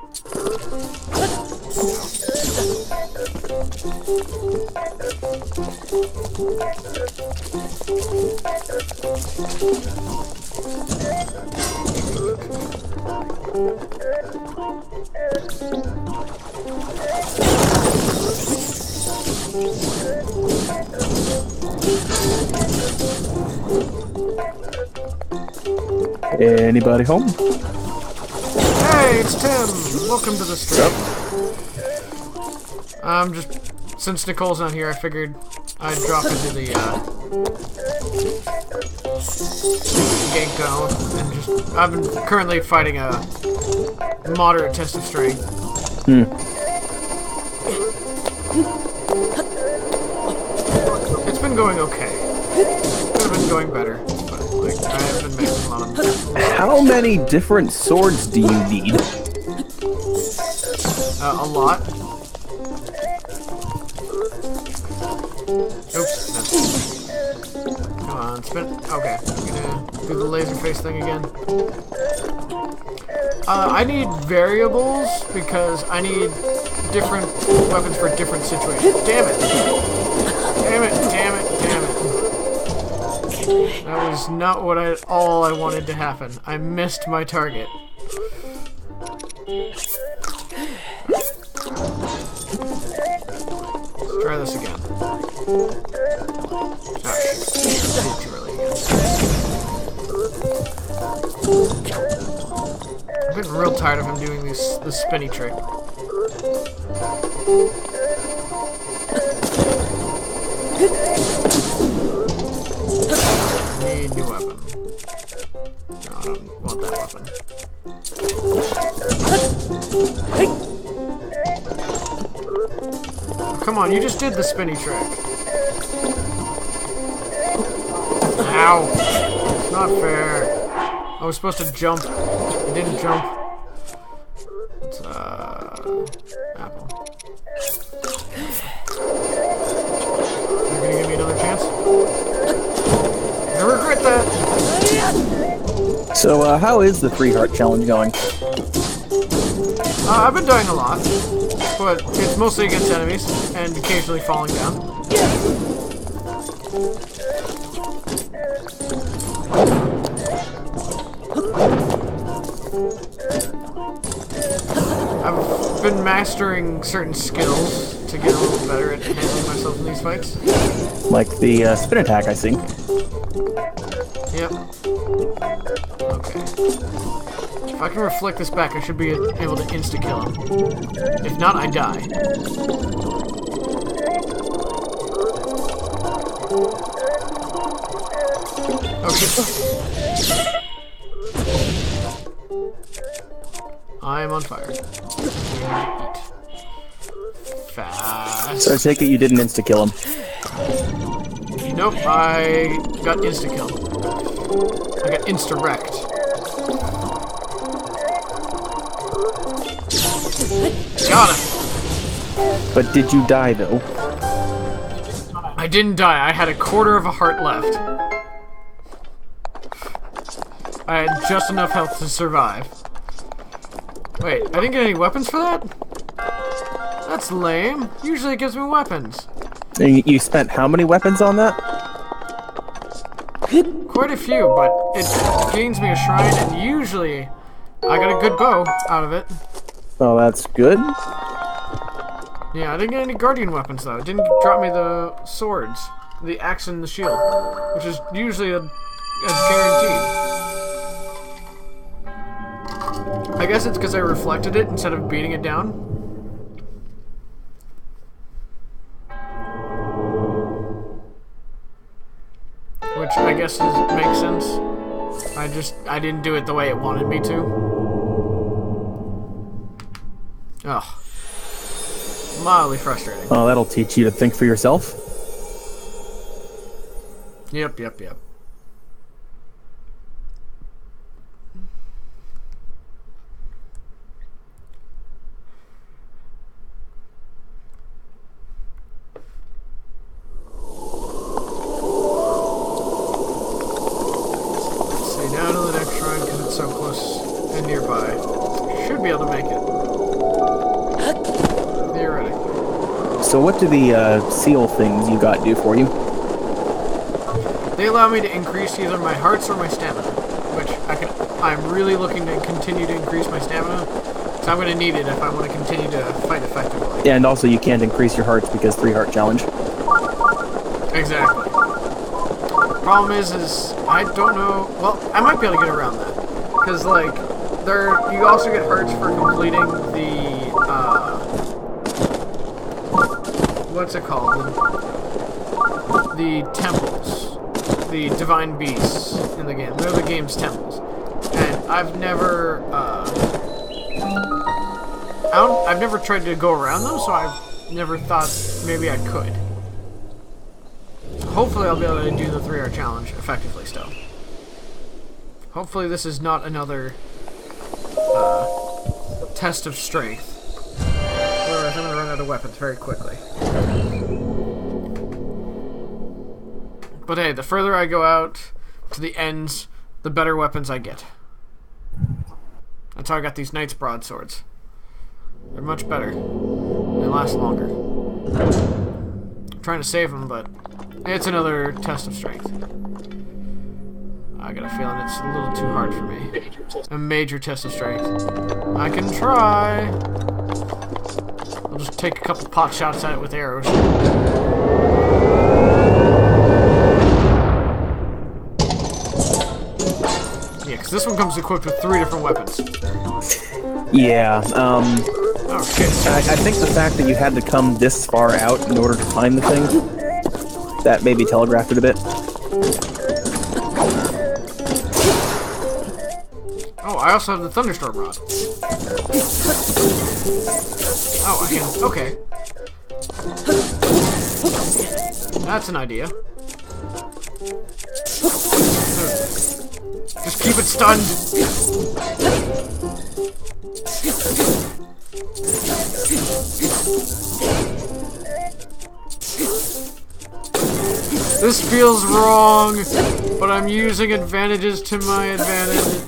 Anybody home? Hey, it's Tim! Welcome to the stream. Since Nicole's not here, I figured I'd drop into the, Genko, and I've been currently fighting a moderate test of strength. It's been going okay. Could have been going better, but... Like, I've been making a lot of them. How many different swords do you need? A lot. Oops. Come on, spin. Okay, I'm gonna do the laser face thing again. I need variables because I need different weapons for different situations. Damn it! Damn it! Damn it! Damn it! That was not what all I wanted to happen. I missed my target. Let's try this again. Oh shit. Too early again. I've been real tired of him doing this spinny trick. I need a new weapon. No, I don't want that weapon. Oh, come on, you just did the spinny trick. Ow! It's not fair. I was supposed to jump. I didn't jump. It's, apple. You're gonna give me another chance? I regret that! So, how is the 3-heart challenge going? I've been dying a lot, but it's mostly against enemies, and occasionally falling down. I've been mastering certain skills to get a little better at handling myself in these fights. Like the spin attack, I think. Yep. Okay. If I can reflect this back, I should be able to insta-kill him. If not, I die. Okay. I am on fire. Eat. Fast. So I take it you didn't insta-kill him. Nope, I got insta-kill. I got insta-wrecked. Got him! But did you die, though? I didn't die, I had a quarter of a heart left. I had just enough health to survive. Wait, I didn't get any weapons for that? That's lame. Usually it gives me weapons. And you spent how many weapons on that? Quite a few, but it gains me a shrine, and usually I got a good bow out of it. Oh, that's good. Yeah, I didn't get any guardian weapons though. It didn't drop me the swords, the axe and the shield, which is usually a guaranteed. I guess it's because I reflected it instead of beating it down. Which I guess makes sense. I didn't do it the way it wanted me to. Ugh. Mildly frustrating. Oh, that'll teach you to think for yourself. Yep. Now to the next shrine because it's so close and nearby. Should be able to make it. Theoretically. So what do the seal things you got do for you? They allow me to increase either my hearts or my stamina, which I'm really looking to continue to increase my stamina, so I'm going to need it if I want to continue to fight effectively. Yeah, and also you can't increase your hearts because 3-heart challenge. Exactly. Problem is I don't know. Well, I might be able to get around that, because like you also get hearts for completing the what's it called? The temples, the divine beasts in the game. They're the game's temples, and I've never I've never tried to go around them, so I've never thought maybe I could. Hopefully I'll be able to do the 3-hour challenge effectively still. Hopefully this is not another test of strength. Otherwise I'm going to run out of weapons very quickly. But hey, the further I go out to the ends, the better weapons I get. That's how I got these Knight's Broadswords. They're much better. They last longer. I'm trying to save them, but it's another test of strength. I got a feeling it's a little too hard for me. A major test of strength. I can try. I'll just take a couple pot shots at it with arrows. Yeah, because this one comes equipped with 3 different weapons. Yeah, Oh, shit. I think the fact that you had to come this far out in order to find the thing, that maybe telegraphed it a bit. Oh, I also have the Thunderstorm Rod. Oh, I can... Okay. That's an idea. Just keep it stunned. This feels wrong, but I'm using advantages to my advantage.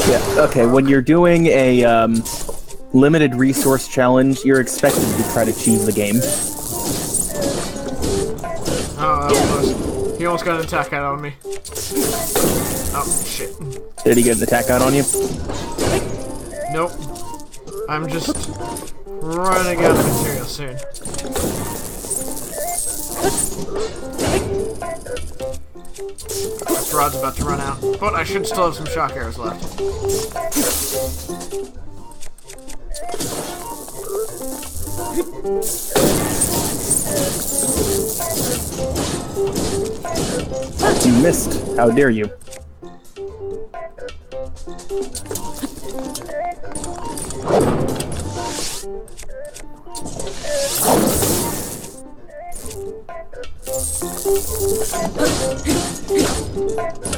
Yeah, okay, when you're doing a limited resource challenge, you're expected to try to cheese the game. Oh, that was close. He almost got an attack out on me. Oh, shit. Did he get an attack out on you? Nope. I'm just running out of material soon. This rod's about to run out, but I should still have some shock arrows left. You missed. How dare you?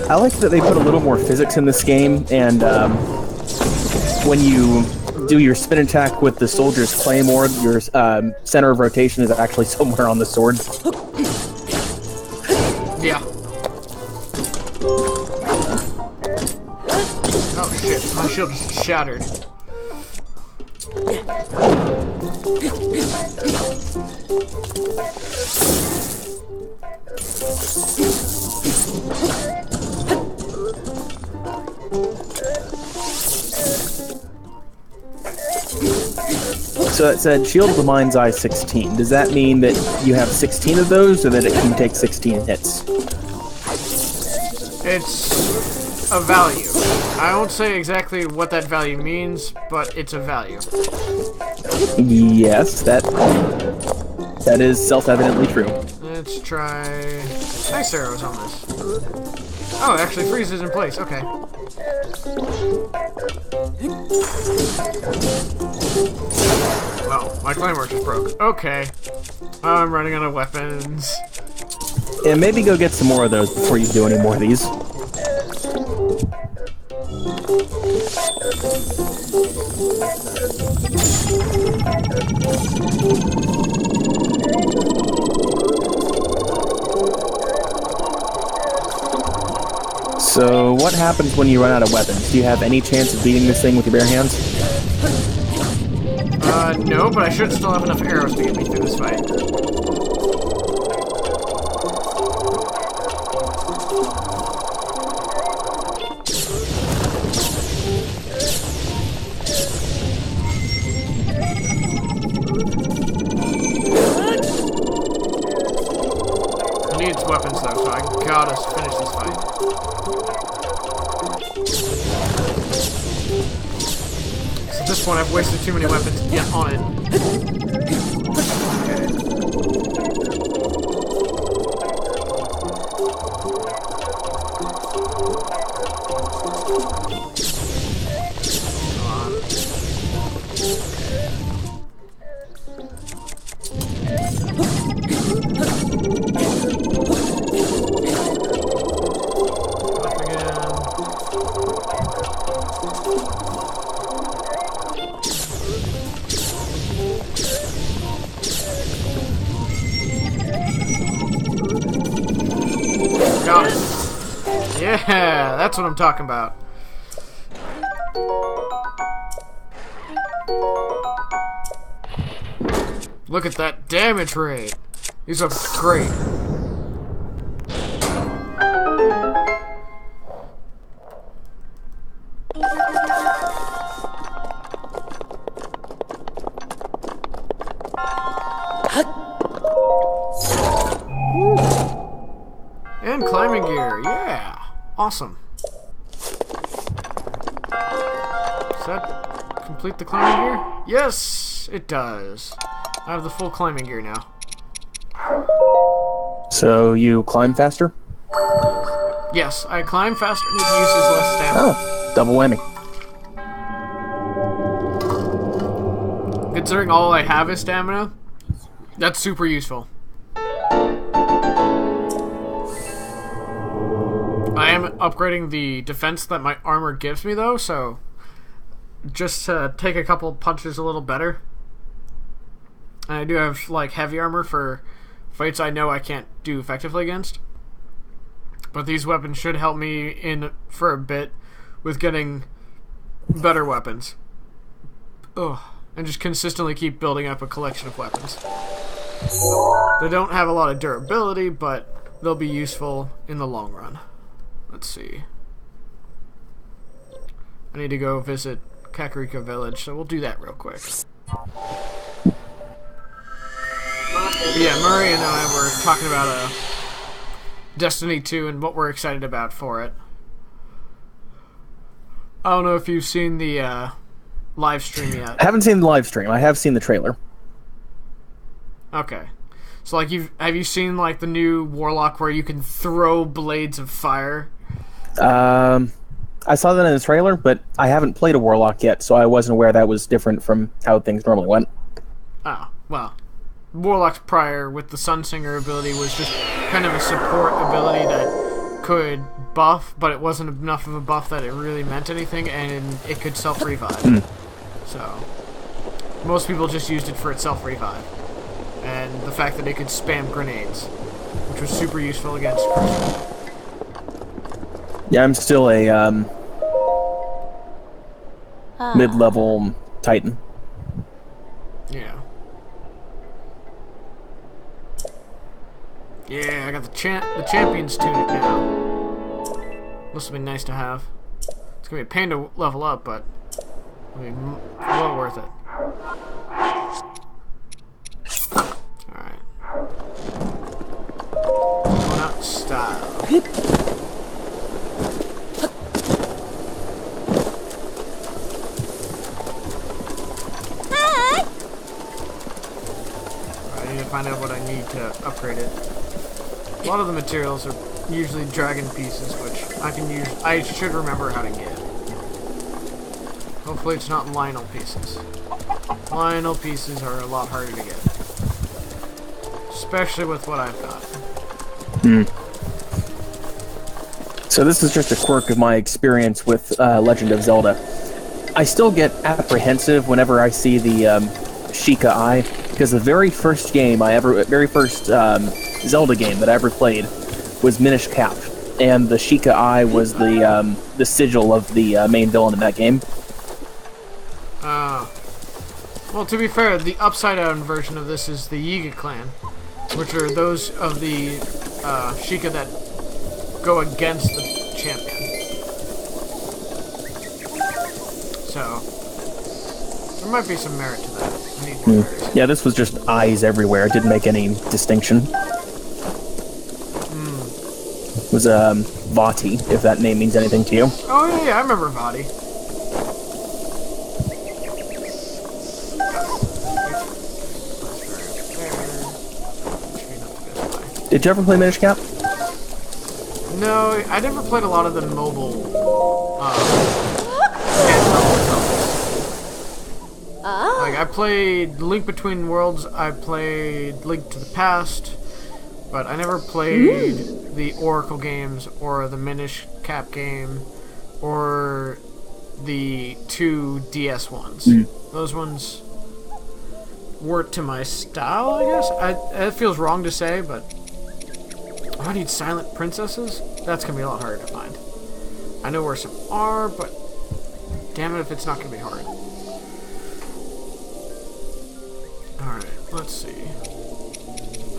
I like that they put a little more physics in this game, and when you do your spin attack with the soldier's claymore, your center of rotation is actually somewhere on the sword. Yeah. Oh shit, my shield just shattered. So it said Shield of the Mind's Eye 16. Does that mean that you have 16 of those, or that it can take 16 hits? It's a value. I won't say exactly what that value means, but it's a value. Yes, that is self-evidently true. Let's try ice arrows on this. Oh, it actually freezes in place. Okay. Well, my claymore just broke. Okay. I'm running out of weapons. Yeah, maybe go get some more of those before you do any more of these. So, what happens when you run out of weapons? Do you have any chance of beating this thing with your bare hands? No, but I should still have enough arrows to get me through this fight. I need its weapons though, so I gotta finish this fight. At this point, I've wasted too many weapons to get on it. Yeah, that's what I'm talking about. Look at that damage rate. These are great. And climbing gear, yeah. Awesome. Does that complete the climbing gear? Yes, it does. I have the full climbing gear now. So you climb faster? Yes, I climb faster and it uses less stamina. Oh, double whammy. Considering all I have is stamina, that's super useful. I am upgrading the defense that my armor gives me, though, so just to take a couple punches a little better. And I do have, like, heavy armor for fights I know I can't do effectively against. But these weapons should help me in for a bit with getting better weapons. Ugh. And just consistently keep building up a collection of weapons. They don't have a lot of durability, but they'll be useful in the long run. Let's see. I need to go visit Kakariko Village, so we'll do that real quick. But yeah, Murray and I were talking about Destiny 2 and what we're excited about for it. I don't know if you've seen the live stream yet. I haven't seen the live stream. I have seen the trailer. Okay. So like have you seen like the new Warlock where you can throw blades of fire? I saw that in the trailer, but I haven't played a Warlock yet, so I wasn't aware that was different from how things normally went. Oh, well. Warlock's prior with the Sunsinger ability was just kind of a support ability that could buff, but it wasn't enough of a buff that it really meant anything, and it could self-revive. So, most people just used it for its self-revive. And the fact that it could spam grenades, which was super useful against Crucible. Yeah, I'm still a mid-level Titan. Yeah. Yeah, I got the Champions tunic now. This will be nice to have. It's gonna be a pain to level up, but it'll be well worth it. Alright. Going out in style. I need to find out what I need to upgrade it. A lot of the materials are usually dragon pieces, which I can use. I should remember how to get. Hopefully it's not Lionel pieces. Lionel pieces are a lot harder to get. Especially with what I've got. So this is just a quirk of my experience with Legend of Zelda. I still get apprehensive whenever I see the Sheikah Eye, because the very first Zelda game that I ever played was Minish Cap, and the Sheikah Eye was the sigil of the main villain in that game. Well, to be fair, the upside-down version of this is the Yiga clan, which are those of the Sheikah that go against the champion. So, there might be some merit to that. I need more berries. Yeah, this was just eyes everywhere. It didn't make any distinction. It was Vati, if that name means anything to you. Oh, yeah, I remember Vati. Did you ever play Minish Cap? No, I never played a lot of the mobile handheld Zeldas. Like, I played Link Between Worlds, I played Link to the Past, but I never played the Oracle games, or the Minish Cap game, or the 2 DS ones. Those ones weren't to my style, I guess. It feels wrong to say, but I need silent princesses? That's gonna be a lot harder to find. I know where some are, but damn it if it's not going to be hard. Alright, let's see.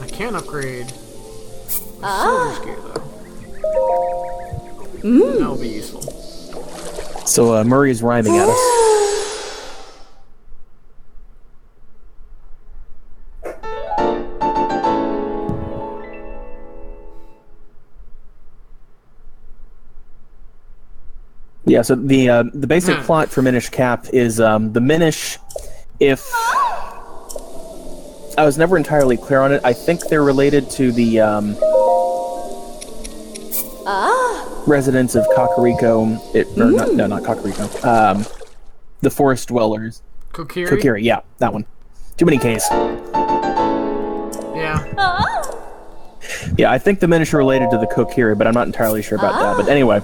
I can upgrade the soldier's gear, though. That'll be useful. So Murray is rhyming at us. Yeah, so the basic plot for Minish Cap is the Minish, if... I was never entirely clear on it. I think they're related to the residents of Kakariko. Not Kakariko. The forest dwellers. Kokiri? Kokiri, yeah, that one. Too many Ks. Yeah. Yeah, I think the Minish are related to the Kokiri, but I'm not entirely sure about that. But anyway,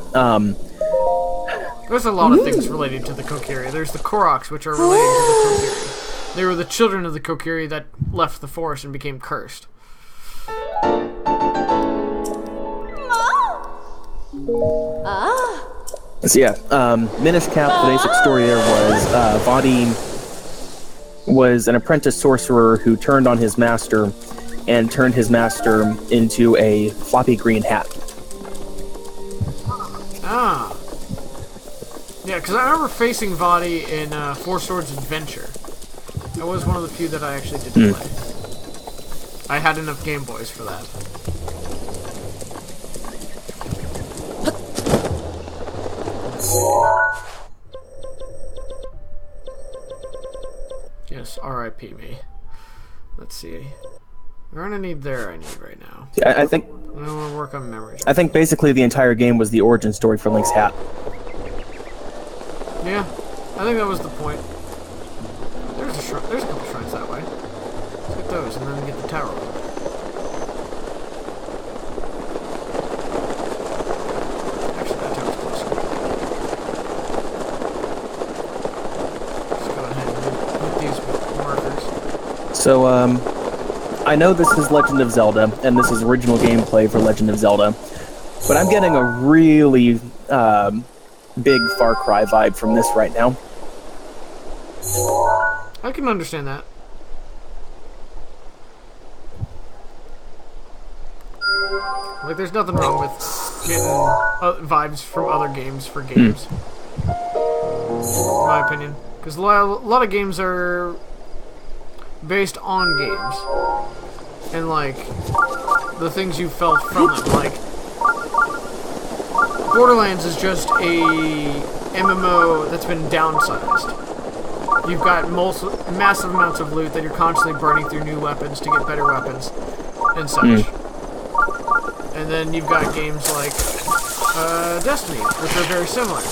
there's a lot of things related to the Kokiri. There's the Koroks, which are related to the Kokiri. They were the children of the Kokiri that left the forest and became cursed. So yeah, Minish Cap, the basic story there was Vaati was an apprentice sorcerer who turned on his master and turned his master into a floppy green hat. Ah. Yeah, because I remember facing Vaati in Four Swords Adventure. That was one of the few that I actually did play. I had enough Game Boys for that. Yes, R.I.P. me. Let's see. We're gonna need I need right now. Yeah, I think... I want to work on memory. I think basically the entire game was the origin story for Link's hat. Yeah, I think that was the point. There's a couple shrines that way. Let's get those and then get the tower. Actually, that tower's closer. Just go ahead and hit these with markers. So, I know this is Legend of Zelda, and this is original gameplay for Legend of Zelda, but I'm getting a really big Far Cry vibe from this right now. I can understand that. Like, there's nothing wrong with getting vibes from other games for games. In my opinion. Because a lot of games are based on games. And, like, the things you felt from them. Like, Borderlands is just a MMO that's been downsized. You've got massive amounts of loot that you're constantly burning through new weapons to get better weapons and such. And then you've got games like Destiny, which are very similar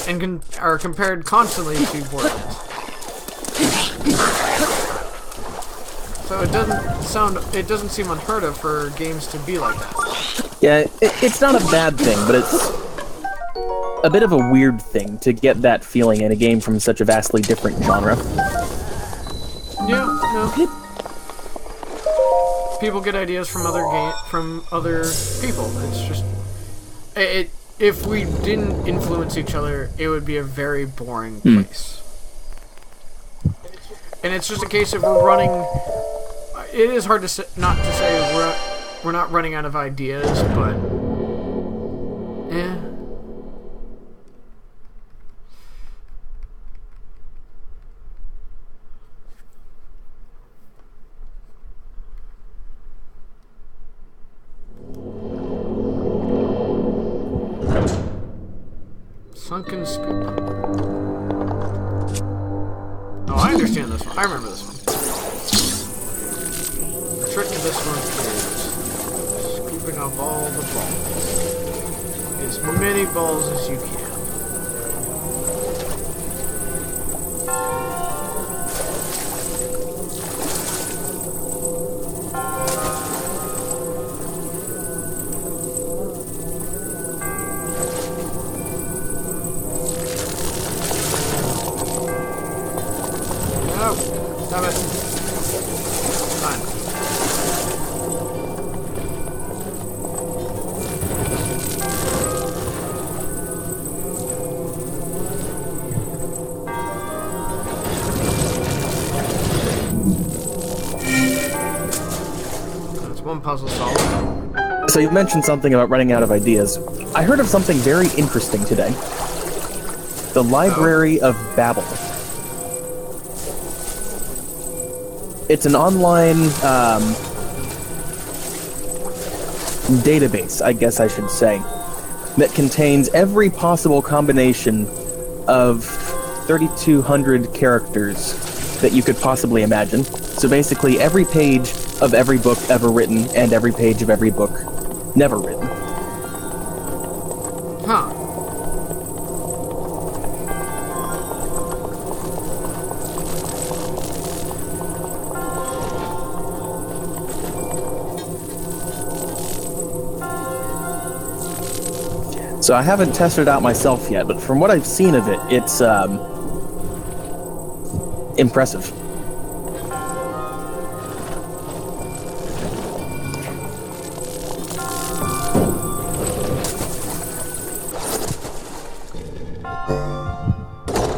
and are compared constantly to Borderlands. So it doesn't seem unheard of for games to be like that. Yeah, it's not a bad thing, but it's a bit of a weird thing to get that feeling in a game from such a vastly different genre. Yeah, no. People get ideas from other people. It's just if we didn't influence each other, it would be a very boring place. And it's just a case of we're running. It is hard to not to say we're not running out of ideas, but yeah. Sunken Scoop. Oh, I understand this one. I remember this one. The trick to this one is scooping up all the balls. As many balls as you can. Stop it. Fine. one puzzle solved. So you mentioned something about running out of ideas. I heard of something very interesting today. The Library of Babel. It's an online database, I guess I should say, that contains every possible combination of 3,200 characters that you could possibly imagine. So basically every page of every book ever written and every page of every book never written. Huh. So I haven't tested it out myself yet, but from what I've seen of it, it's impressive.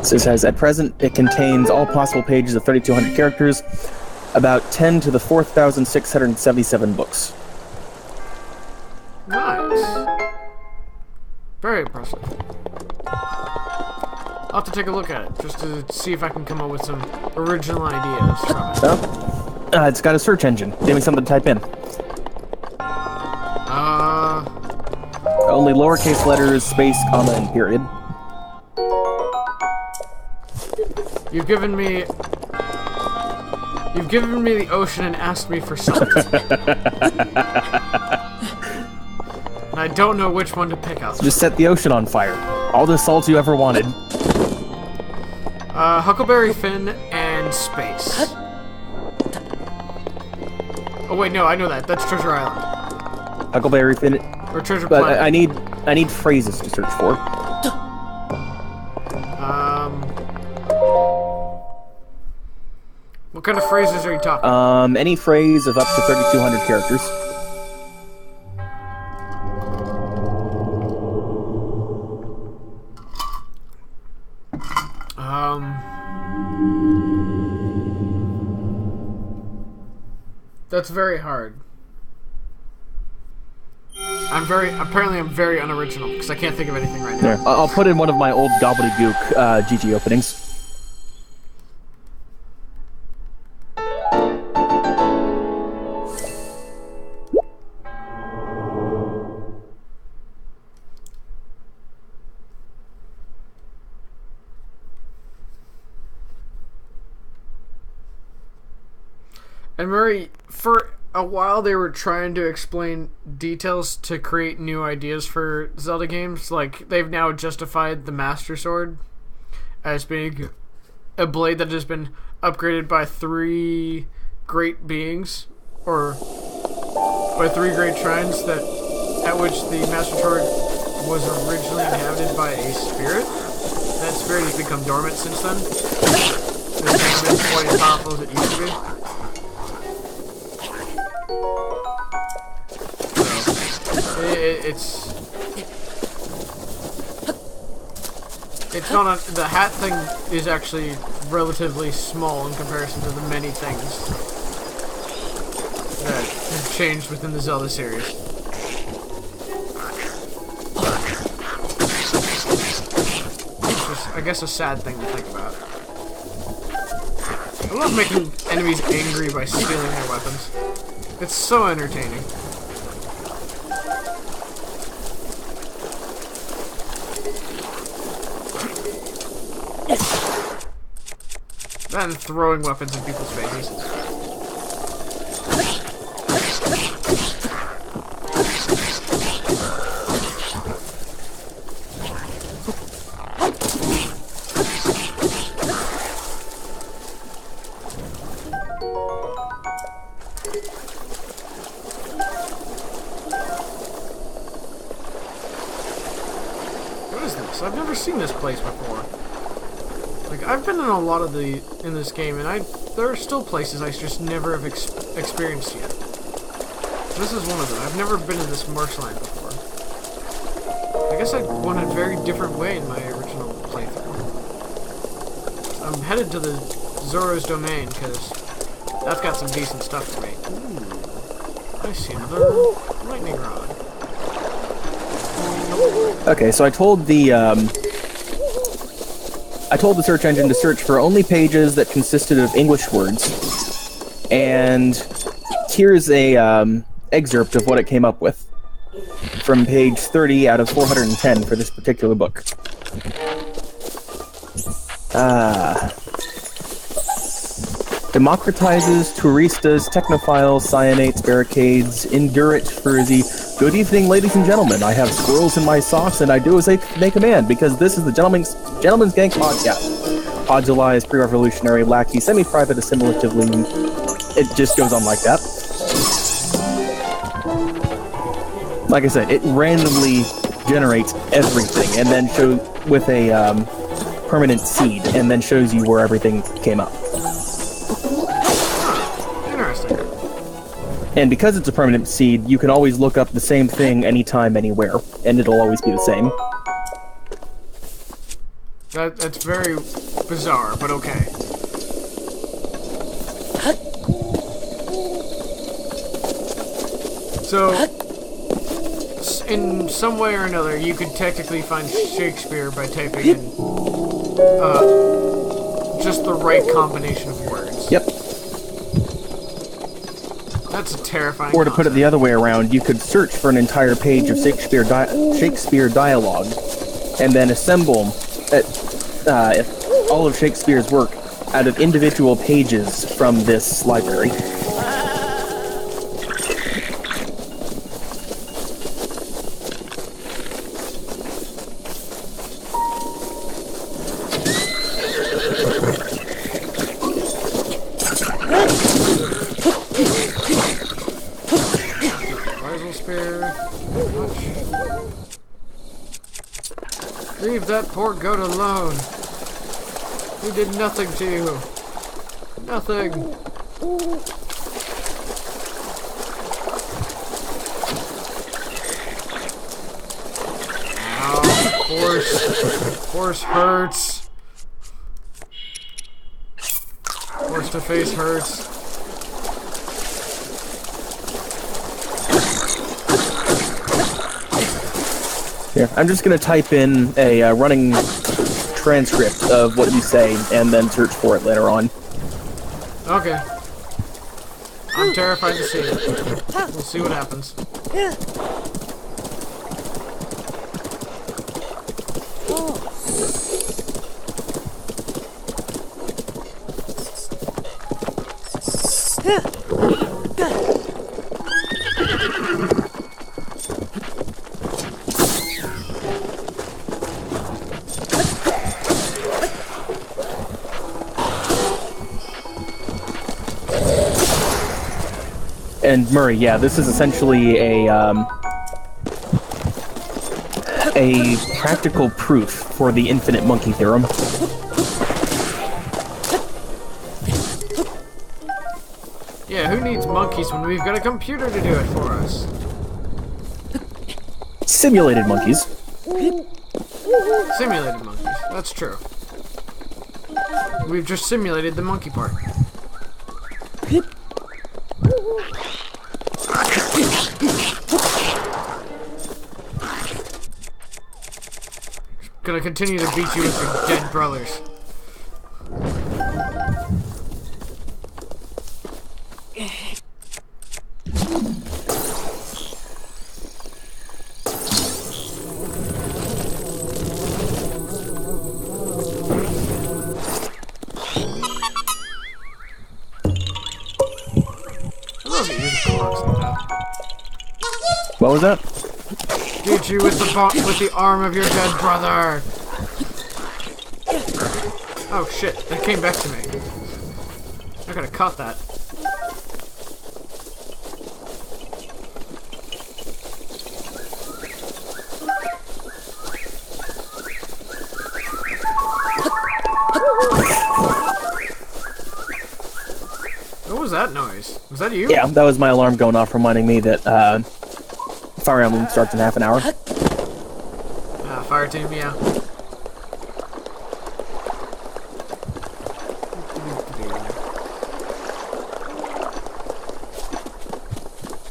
So it says, at present, it contains all possible pages of 3,200 characters, about 10 to the 4,677 books. Nice. Very impressive. I'll have to take a look at it, just to see if I can come up with some original ideas from it. Oh, it's got a search engine. Give me something to type in. Only lowercase letters, space, comma, and period. You've given me the ocean and asked me for salt. And I don't know which one to pick out. Just set the ocean on fire. All the salt you ever wanted. Huckleberry Finn and space. Oh wait, no, I know that. That's Treasure Island. Huckleberry Finn. Or Treasure But Planet. I need phrases to search for. What kind of phrases are you talking? Any phrase of up to 3,200 characters. That's very hard. I'm very unoriginal because I can't think of anything right now. There. I'll put in one of my old gobbledygook GG openings. And Murray, for a while they were trying to explain details to create new ideas for Zelda games. Like, they've now justified the Master Sword as being a blade that has been upgraded by 3 great beings, or by 3 great shrines at which the Master Sword was originally inhabited by a spirit. That spirit has become dormant since then. It hasn't been quite as powerful as it used to be. It's not the hat thing is actually relatively small in comparison to the many things that have changed within the Zelda series. It's just, I guess, a sad thing to think about. I love making enemies angry by stealing their weapons. It's so entertaining. And throwing weapons in people's faces. What is this? I've never seen this place before. Like, I've been in a lot of in this game, and there are still places I just never have experienced yet. This is one of them. I've never been in this marshland before. I guess I went a very different way in my original playthrough. I'm headed to the Zoro's Domain, because that's got some decent stuff for me. Ooh. I see another lightning rod. Okay, so I told the search engine to search for only pages that consisted of English words, and here's a excerpt of what it came up with from page 30 out of 410 for this particular book. Democratizes, touristas, technophiles, cyanates, barricades, endurite, furzy. Good evening, ladies and gentlemen. I have squirrels in my socks, and I do as they command, because this is the Gentleman's Gang podcast. Podulized, pre-revolutionary, lackey, semi-private, assimilatively. It just goes on like that. Like I said, it randomly generates everything, and then shows with a permanent seed, and then shows you where everything came up. Interesting. And because it's a permanent seed, you can always look up the same thing anytime, anywhere, and it'll always be the same. That's very bizarre, but okay. So, in some way or another, you could technically find Shakespeare by typing in just the right combination of words. Yep. That's a terrifying Or to put it the other way around, you could search for an entire page of Shakespeare dialogue, and then assemble all of Shakespeare's work out of individual pages from this library. Leave that poor goat alone. He did nothing to you. Nothing. Ow, horse hurts. Horse to face hurts. Here, I'm just going to type in a running transcript of what you say and then search for it later on. Okay. I'm terrified to see it. We'll see what happens. And Murray, yeah, this is essentially a practical proof for the infinite monkey theorem. Yeah, who needs monkeys when we've got a computer to do it for us? Simulated monkeys. Simulated monkeys, that's true. We've just simulated the monkey part. Gonna continue to beat you with your dead brothers. What was that? Beat you with the arm of your dead brother. Oh shit! That came back to me. I could have caught that. What was that noise? Was that you? Yeah, that was my alarm going off, reminding me that Fire Emblem starts in half an hour. Fire team, yeah.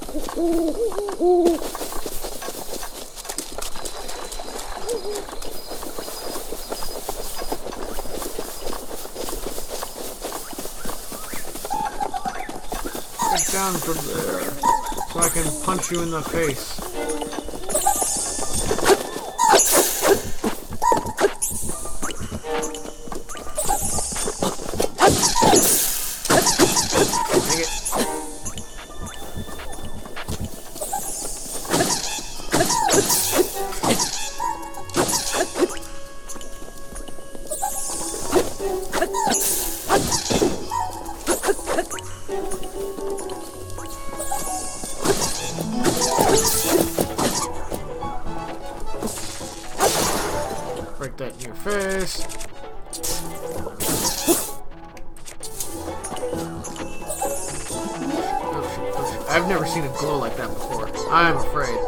Get down from there, so I can punch you in the face. Dang it. Break that in your face. Oh shit. I've never seen a glow like that before. I'm afraid.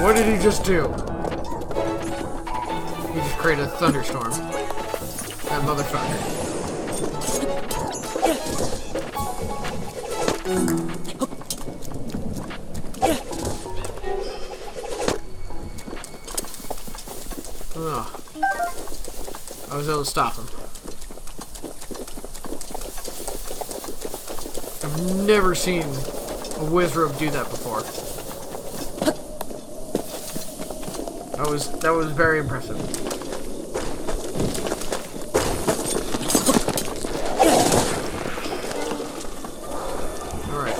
What did he just do? He just created a thunderstorm. That motherfucker. Oh. I was able to stop him. I've never seen a Wizrobe do that before. That was very impressive. Alright.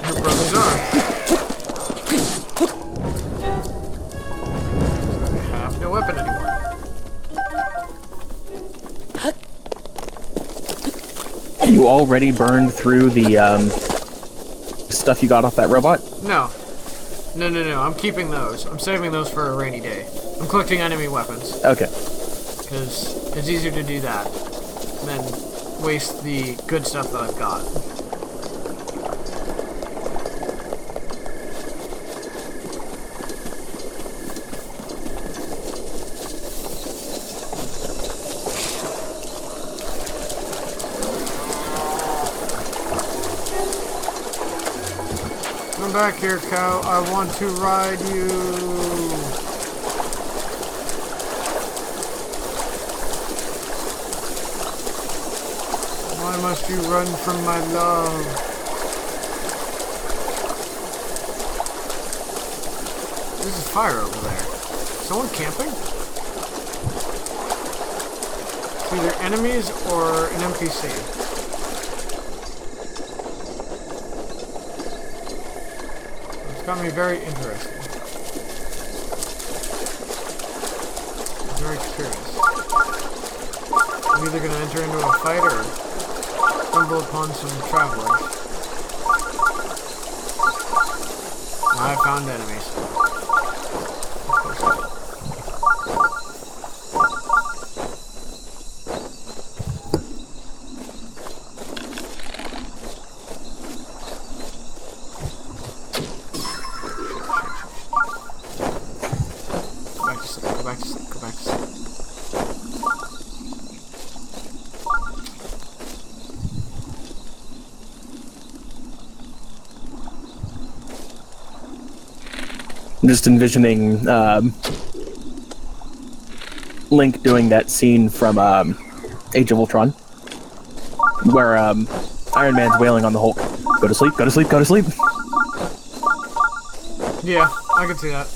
Your brother's arm. I have no weapon anymore. You already burned through the stuff you got off that robot? No. No. I'm keeping those. I'm saving those for a rainy day. I'm collecting enemy weapons. Okay. Because it's easier to do that than waste the good stuff that I've got. Come back here, cow. I want to ride you. Why must you run from my love? There's a fire over there. Someone camping? It's either enemies or an NPC. Got me very interested. I'm very curious. I'm either gonna enter into a fight or stumble upon some travelers. I found enemies. Go back to sleep. I'm just envisioning Link doing that scene from Age of Ultron, where Iron Man's wailing on the Hulk. Go to sleep, go to sleep, go to sleep. Yeah, I can see that.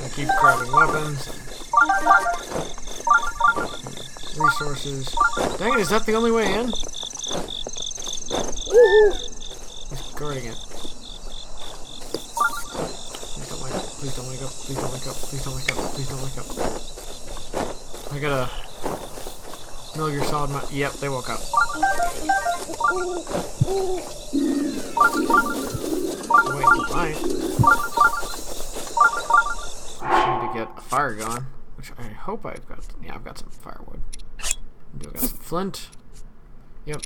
I keep grabbing weapons. Resources. Dang it, is that the only way in? He's guarding it. Please don't wake up. Please don't wake up. Please don't wake up. Please don't wake up. Please don't wake up. I gotta... Metal Gear Solid... Yep, they woke up. Wait until night. I need to get a fire going, which I hope I've got. Yeah, I've got some firewood. I've got some flint. Yep.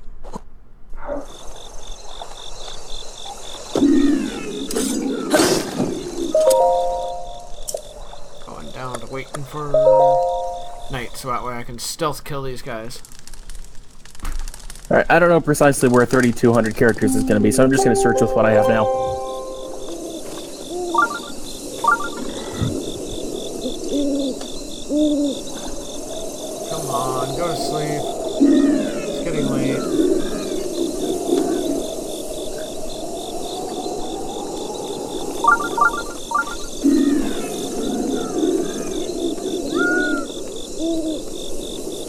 waiting for night, so that way I can stealth kill these guys. Alright, I don't know precisely where 3,200 characters is going to be, so I'm just going to search with what I have now. Come on, go to sleep. It's getting late.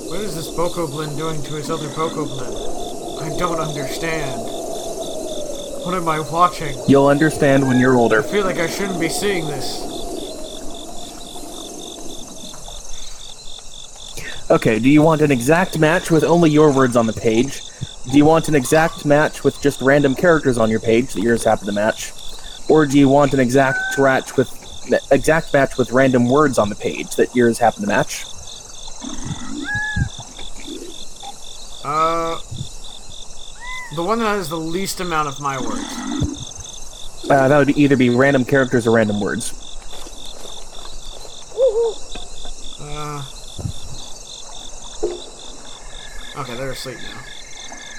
What is this Bokoblin doing to his other Bokoblin? I don't understand. What am I watching? You'll understand when you're older. I feel like I shouldn't be seeing this. Okay, do you want an exact match with only your words on the page? Do you want an exact match with just random characters on your page that yours happen to match? Or do you want an exact match with random words on the page that yours happen to match? The one that has the least amount of my words. That would either be random characters or random words. Okay, they're asleep now.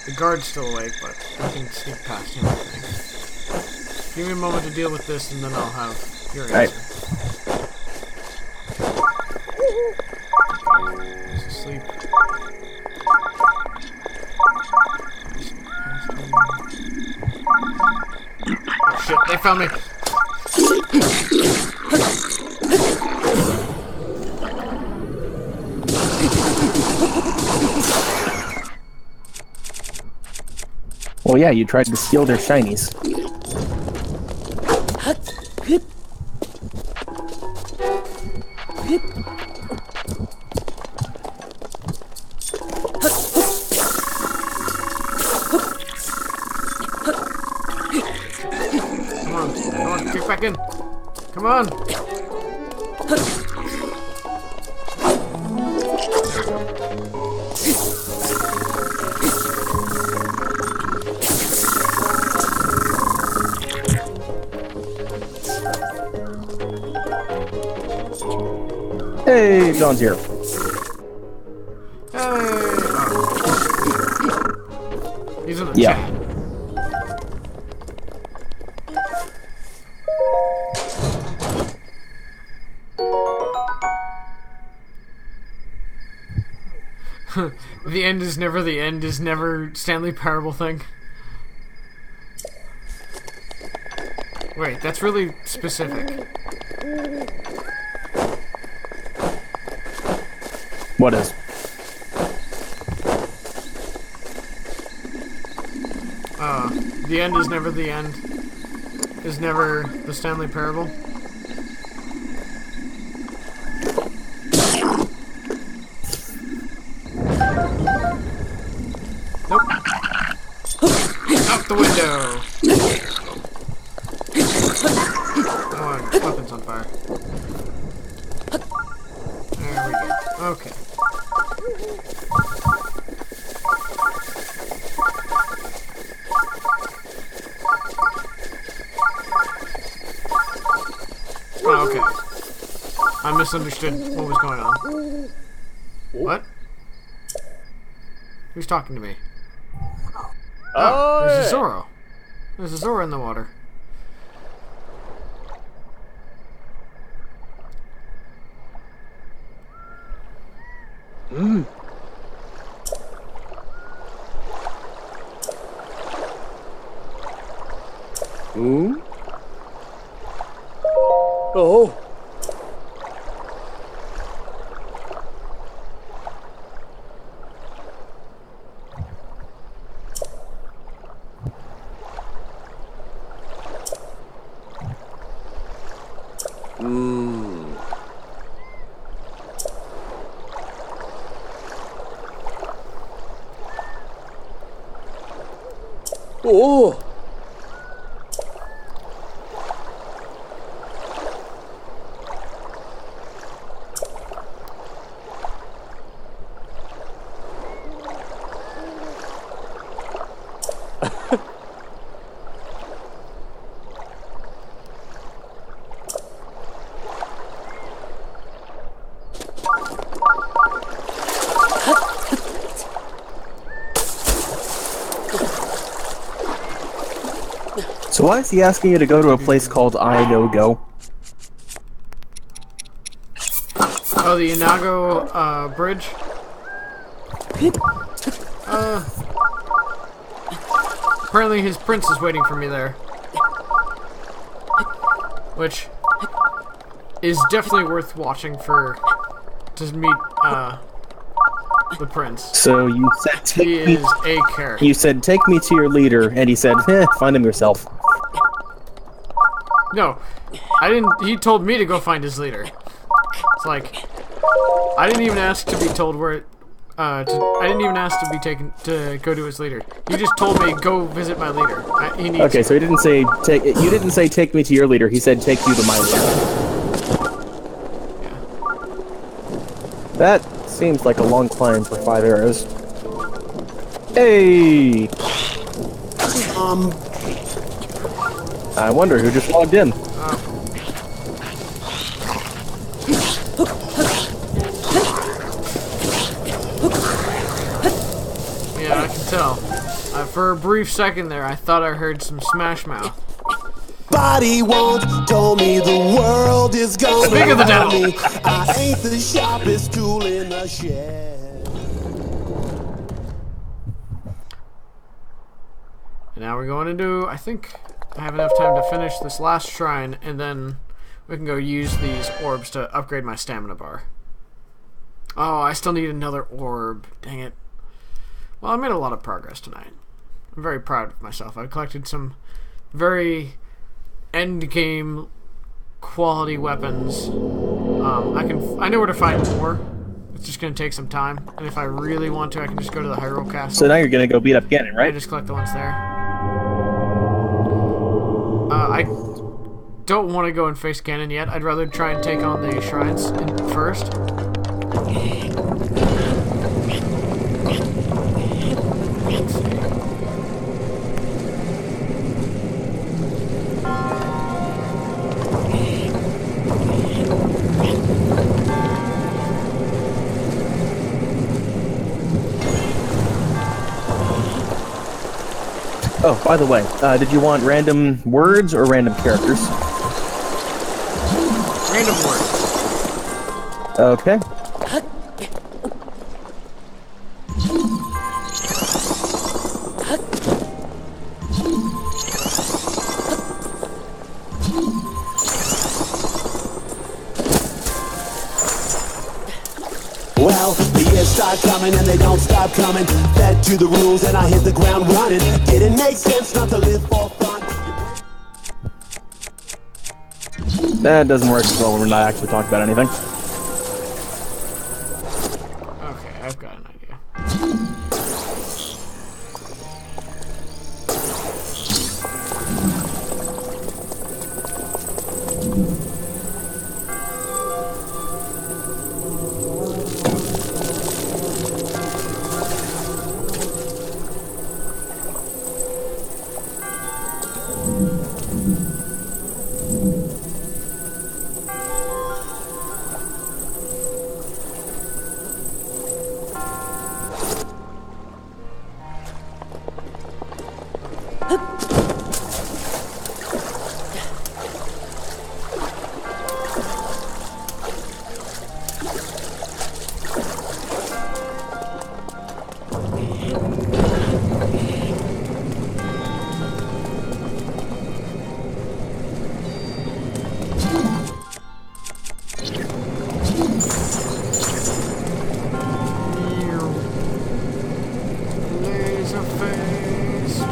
The guard's still awake, but I can sneak past him, I think. Give me a moment to deal with this, and then I'll have your answer. He's asleep. Oh shit, they found me! Well, yeah, you tried to steal their shinies. Come on, kick back in! Come on! Hey, John's here. Hey! Oh. He's in the chat. The end is never the end is never Stanley Parable thing. Wait, that's really specific. What is? The end is never the end. Is never the Stanley Parable. Nope. Out the window! Oh, my weapon's on fire. There we go. Okay. Oh, okay. I misunderstood what was going on. What? Who's talking to me? Oh, there's a Zoro. There's a Zoro in the water. Ooh. Oh. Oh. Why is he asking you to go to a place called I Know Go? Oh, the Inago bridge. Apparently his prince is waiting for me there, which is definitely worth watching for to meet the prince. So you said He is a character. You said take me to your leader, and he said, find him yourself. No, I didn't. He told me to go find his leader. It's like I didn't even ask to be told where. I didn't even ask to be taken to go to his leader. He just told me go visit my leader. He needs. Okay, so he didn't say take. You didn't say take me to your leader. He said take you to my leader. Yeah. That seems like a long climb for 5 arrows. Hey. I wonder who just logged in. Yeah, I can tell. For a brief second there, I thought I heard some Smash Mouth. Body once told me the world is gonna Speak of the devil. me. I ain't the sharpest tool in the shed. And now we're going into, I think I have enough time to finish this last shrine, and then we can go use these orbs to upgrade my stamina bar. Oh, I still need another orb. Dang it. Well, I made a lot of progress tonight. I'm very proud of myself. I collected some very end-game quality weapons. I know where to find more. It's just going to take some time. And if I really want to, I can just go to the Hyrule Castle. So now you're gonna go beat up Ganon, I right? just collect the ones there. I don't want to go and face Ganon yet. I'd rather try and take on the shrines first. Oh, by the way, did you want random words or random characters? Random words. Okay. Well, the years start coming and they don't stop coming. Fed to the rules and I hit the ground running. Didn't make sense not to live for fun. That doesn't work as well when we're not actually talking about anything. Okay, I've got an idea. Laser face.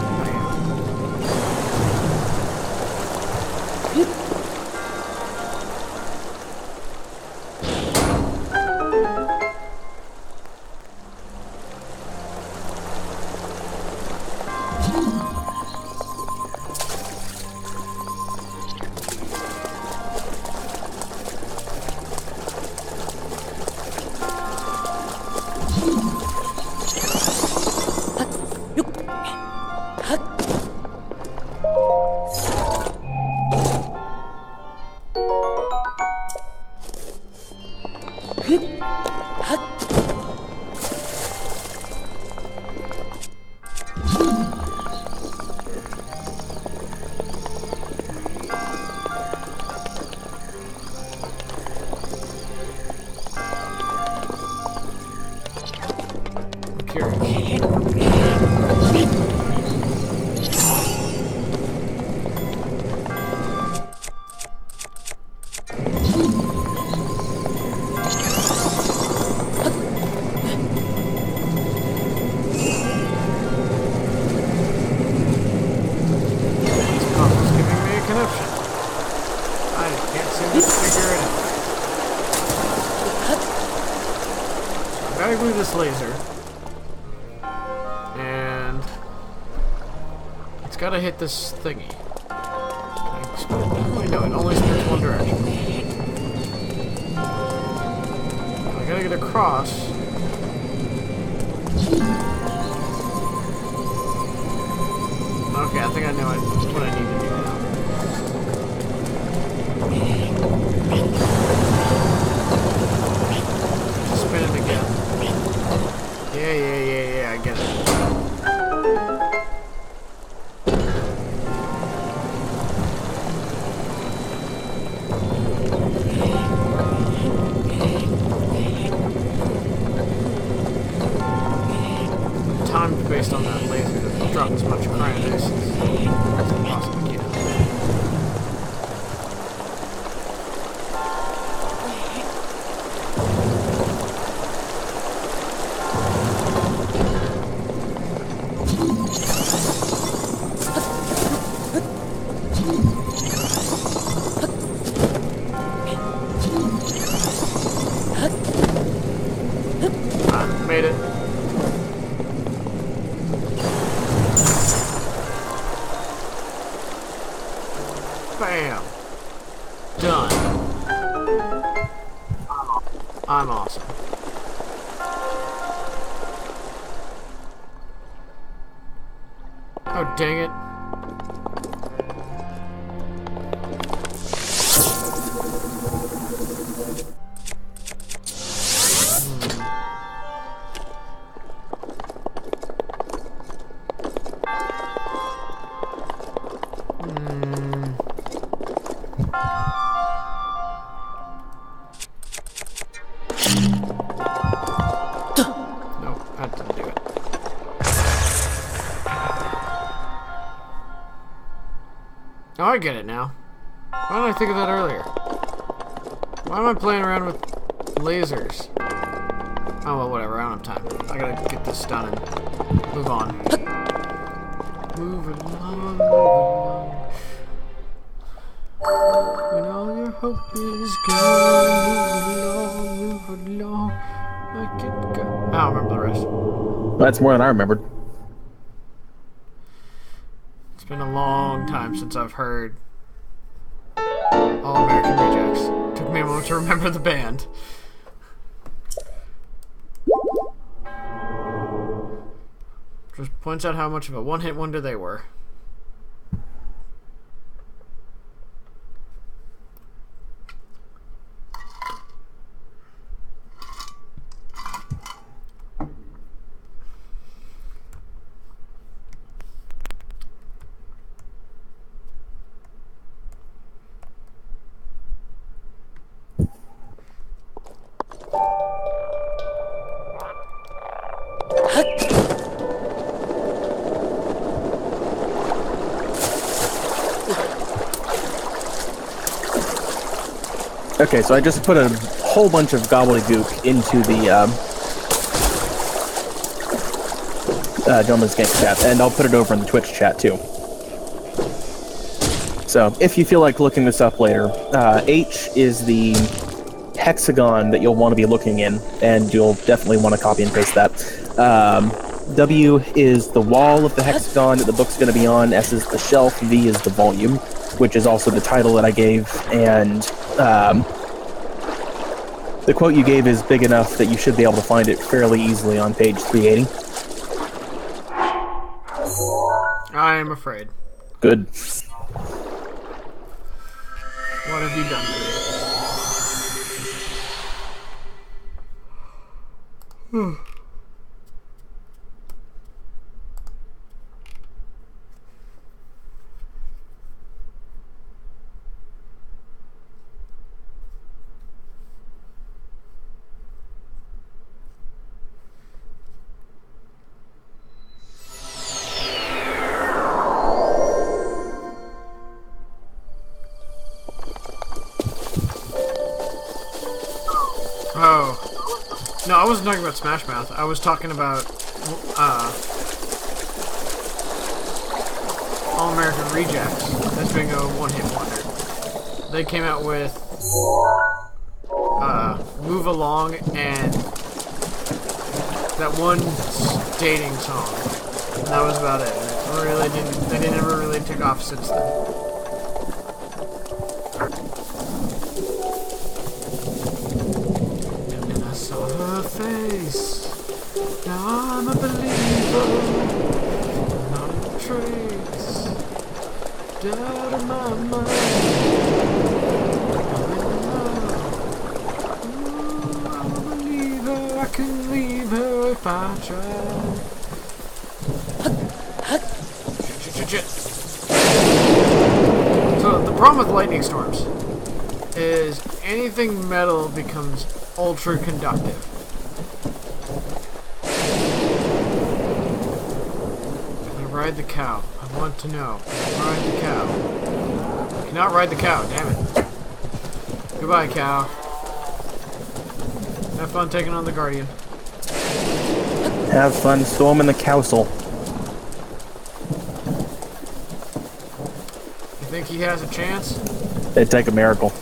connection. I can't seem to figure it out. So I gotta glue this laser. And it's gotta hit this thingy. Actually, no, it only spins one direction. I gotta get across. Okay, I think I know what I need to do now. Spin it again. Yeah, I get it. Timed based on that laser to drop as much cryonics as I possibly can. Made it. Bam! Done. I'm awesome. Oh, dang it. Nope, that didn't do it. Oh, I get it now. Why didn't I think of that earlier? Why am I playing around with lasers? Oh, well, whatever. I don't have time. I gotta get this done and move on. Move along, move along. When all your hope is gone, move along, make it go. I don't remember the rest. That's more than I remembered. It's been a long time since I've heard All American Rejects. Took me a moment to remember the band. Just points out how much of a one-hit wonder they were. Okay, so I just put a whole bunch of gobbledygook into the Gentleman's Game chat, and I'll put it over in the Twitch chat too. So, if you feel like looking this up later, H is the hexagon that you'll want to be looking in, and you'll definitely want to copy and paste that. W is the wall of the hexagon that the book's going to be on, S is the shelf, V is the volume, which is also the title that I gave, and the quote you gave is big enough that you should be able to find it fairly easily on page 380. I am afraid. Good. What have you done to me? Oh. No, I wasn't talking about Smash Mouth. I was talking about, All American Rejects as being a one-hit wonder. They came out with Move Along and that one dating song. And that was about it. They didn't ever really take off since then. And then I saw her face. Now I'm a believer. Not a trace. Doubt in my mind. I'm a believer. I can leave her if I try. So the problem with lightning storms is anything metal becomes ultra conductive. Can I ride the cow? I want to know. Can I ride the cow? I cannot ride the cow, damn it. Goodbye, cow. Have fun taking on the Guardian. Have fun storming the castle. You think he has a chance? It'd take a miracle.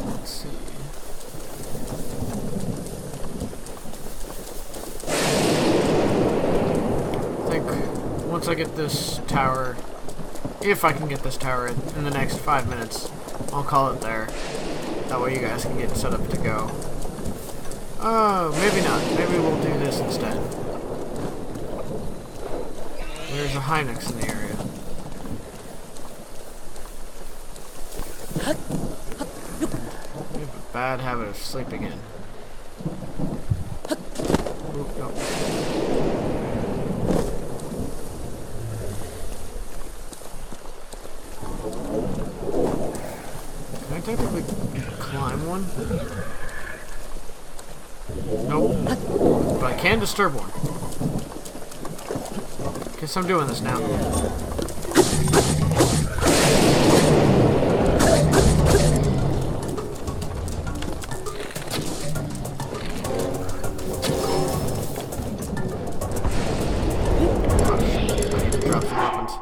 Let's see. I think once I get this tower, if I can get this tower in the next 5 minutes, I'll call it there. That way you guys can get set up to go. Oh, maybe not. Maybe we'll do this instead. There's a Hynix in the area. I have a bad habit of sleeping in. Ooh, no. Can I technically climb one? Nope. But I can disturb one. Guess I'm doing this now. Drop some weapons.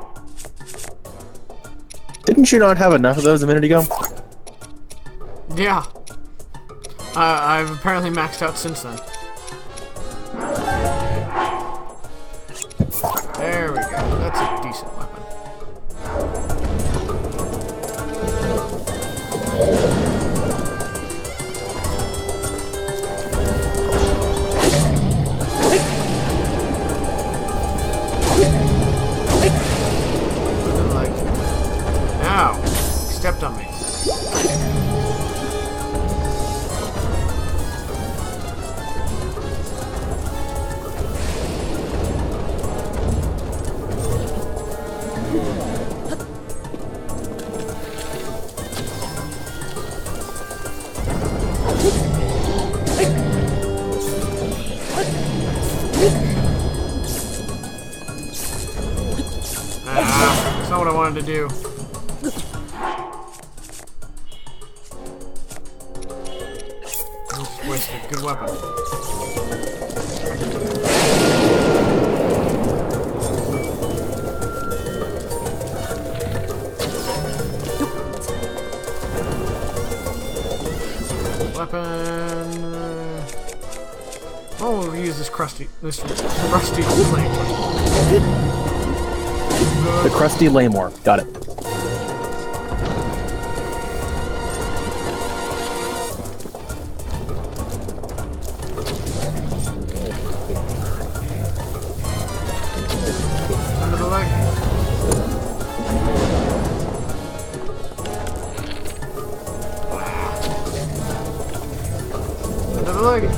Didn't you not have enough of those a minute ago? Yeah. I've apparently maxed out since then. There we go. That's a decent weapon. Like, ow! He stepped on me. That's not what I wanted to do. I just wasted a good weapon. Weapon. Oh, we'll use this rusty flame. The crusty Laymore. Got it. Under the leg. like it.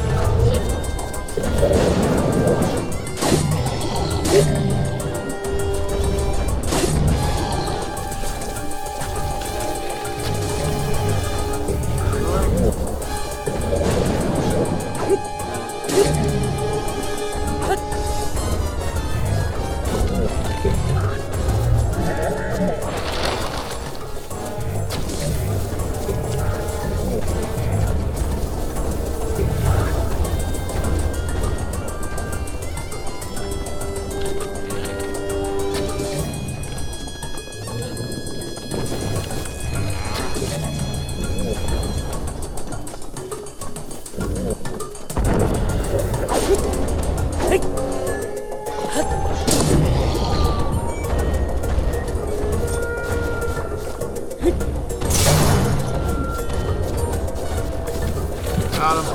Got him.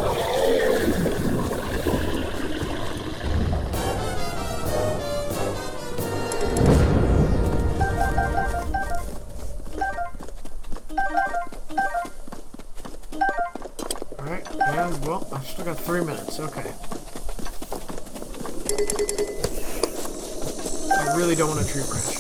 Alright, and well, I've still got 3 minutes, okay. I really don't want a tree crash.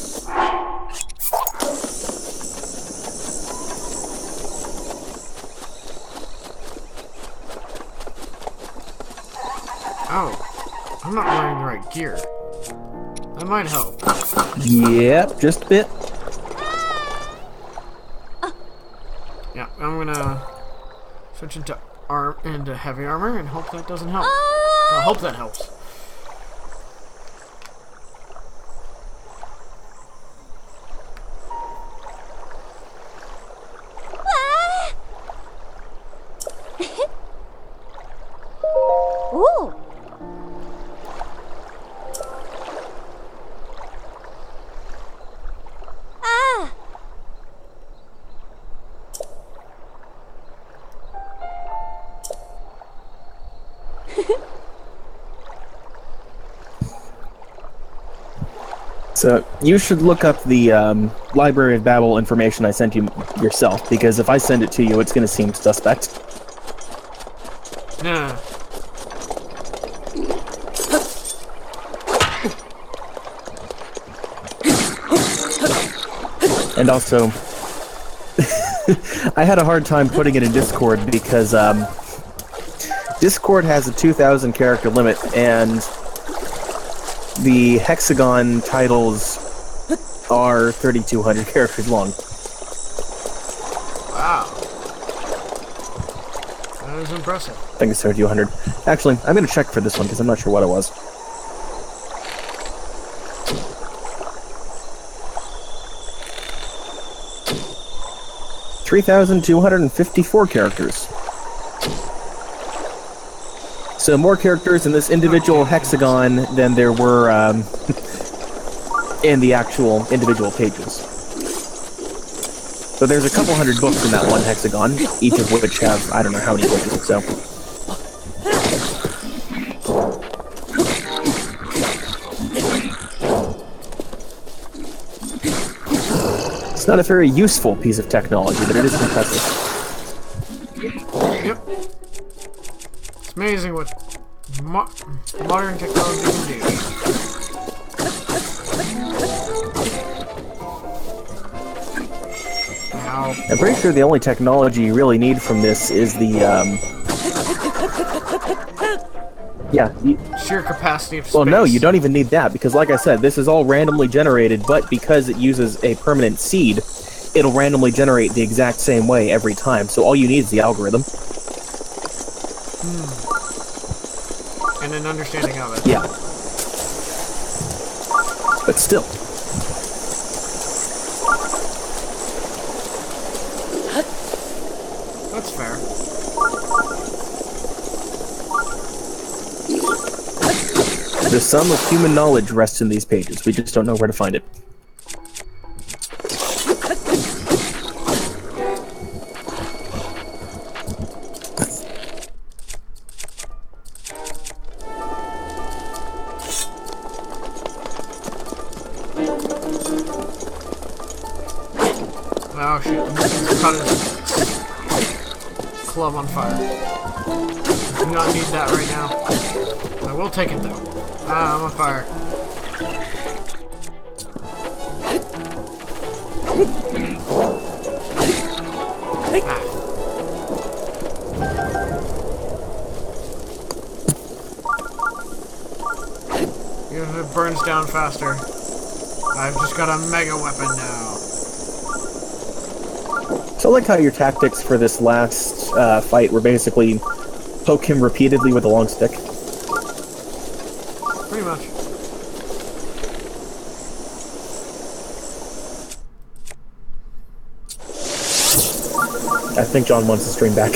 Oh, I'm not wearing the right gear. That might help. Yep, just a bit. Yeah, I'm gonna switch into heavy armor and hope that doesn't help. I hope that helps. Ooh. Ah. So you should look up the Library of Babel information I sent you yourself, because if I send it to you, it's going to seem suspect. Nah. And also, I had a hard time putting it in Discord because Discord has a 2,000 character limit, and the hexagon titles are 3,200 characters long. Wow. That is impressive. I think it's 3,200. Actually, I'm going to check for this one because I'm not sure what it was. $3,254 characters. So more characters in this individual hexagon than there were in the actual individual pages. So there's a couple hundred books in that one hexagon, each of which have, I don't know how many pages, so... It's not a very useful piece of technology, but it is impressive. Yep. It's amazing what modern technology can do. Now, I'm pretty sure the only technology you really need from this is the, sheer capacity of space. well, no, you don't even need that, because like I said, this is all randomly generated, but because it uses a permanent seed, it'll randomly generate the exact same way every time, so all you need is the algorithm. And an understanding of it. Yeah. But still. That's fair. The sum of human knowledge rests in these pages. We just don't know where to find it. Oh shit, I'm just caught his club on fire. do not need that right now. I will take it though. Ah, I'm on fire. Ah. Even if it burns down faster. I've just got a mega weapon now. So I like how your tactics for this last fight were basically poke him repeatedly with a long stick. Pretty much. I think John wants to stream back.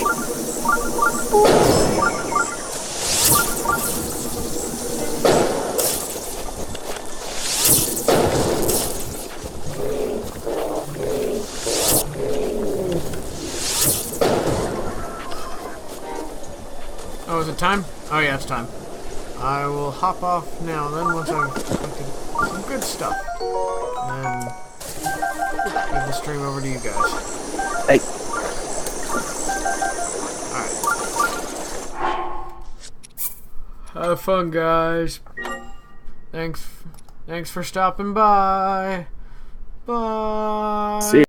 Oh, is it time? Oh yeah, it's time. I will hop off now, then once I've collected some good stuff. Then give the stream over to you guys. Hey, Have fun, guys. Thanks for stopping by. Bye. see ya.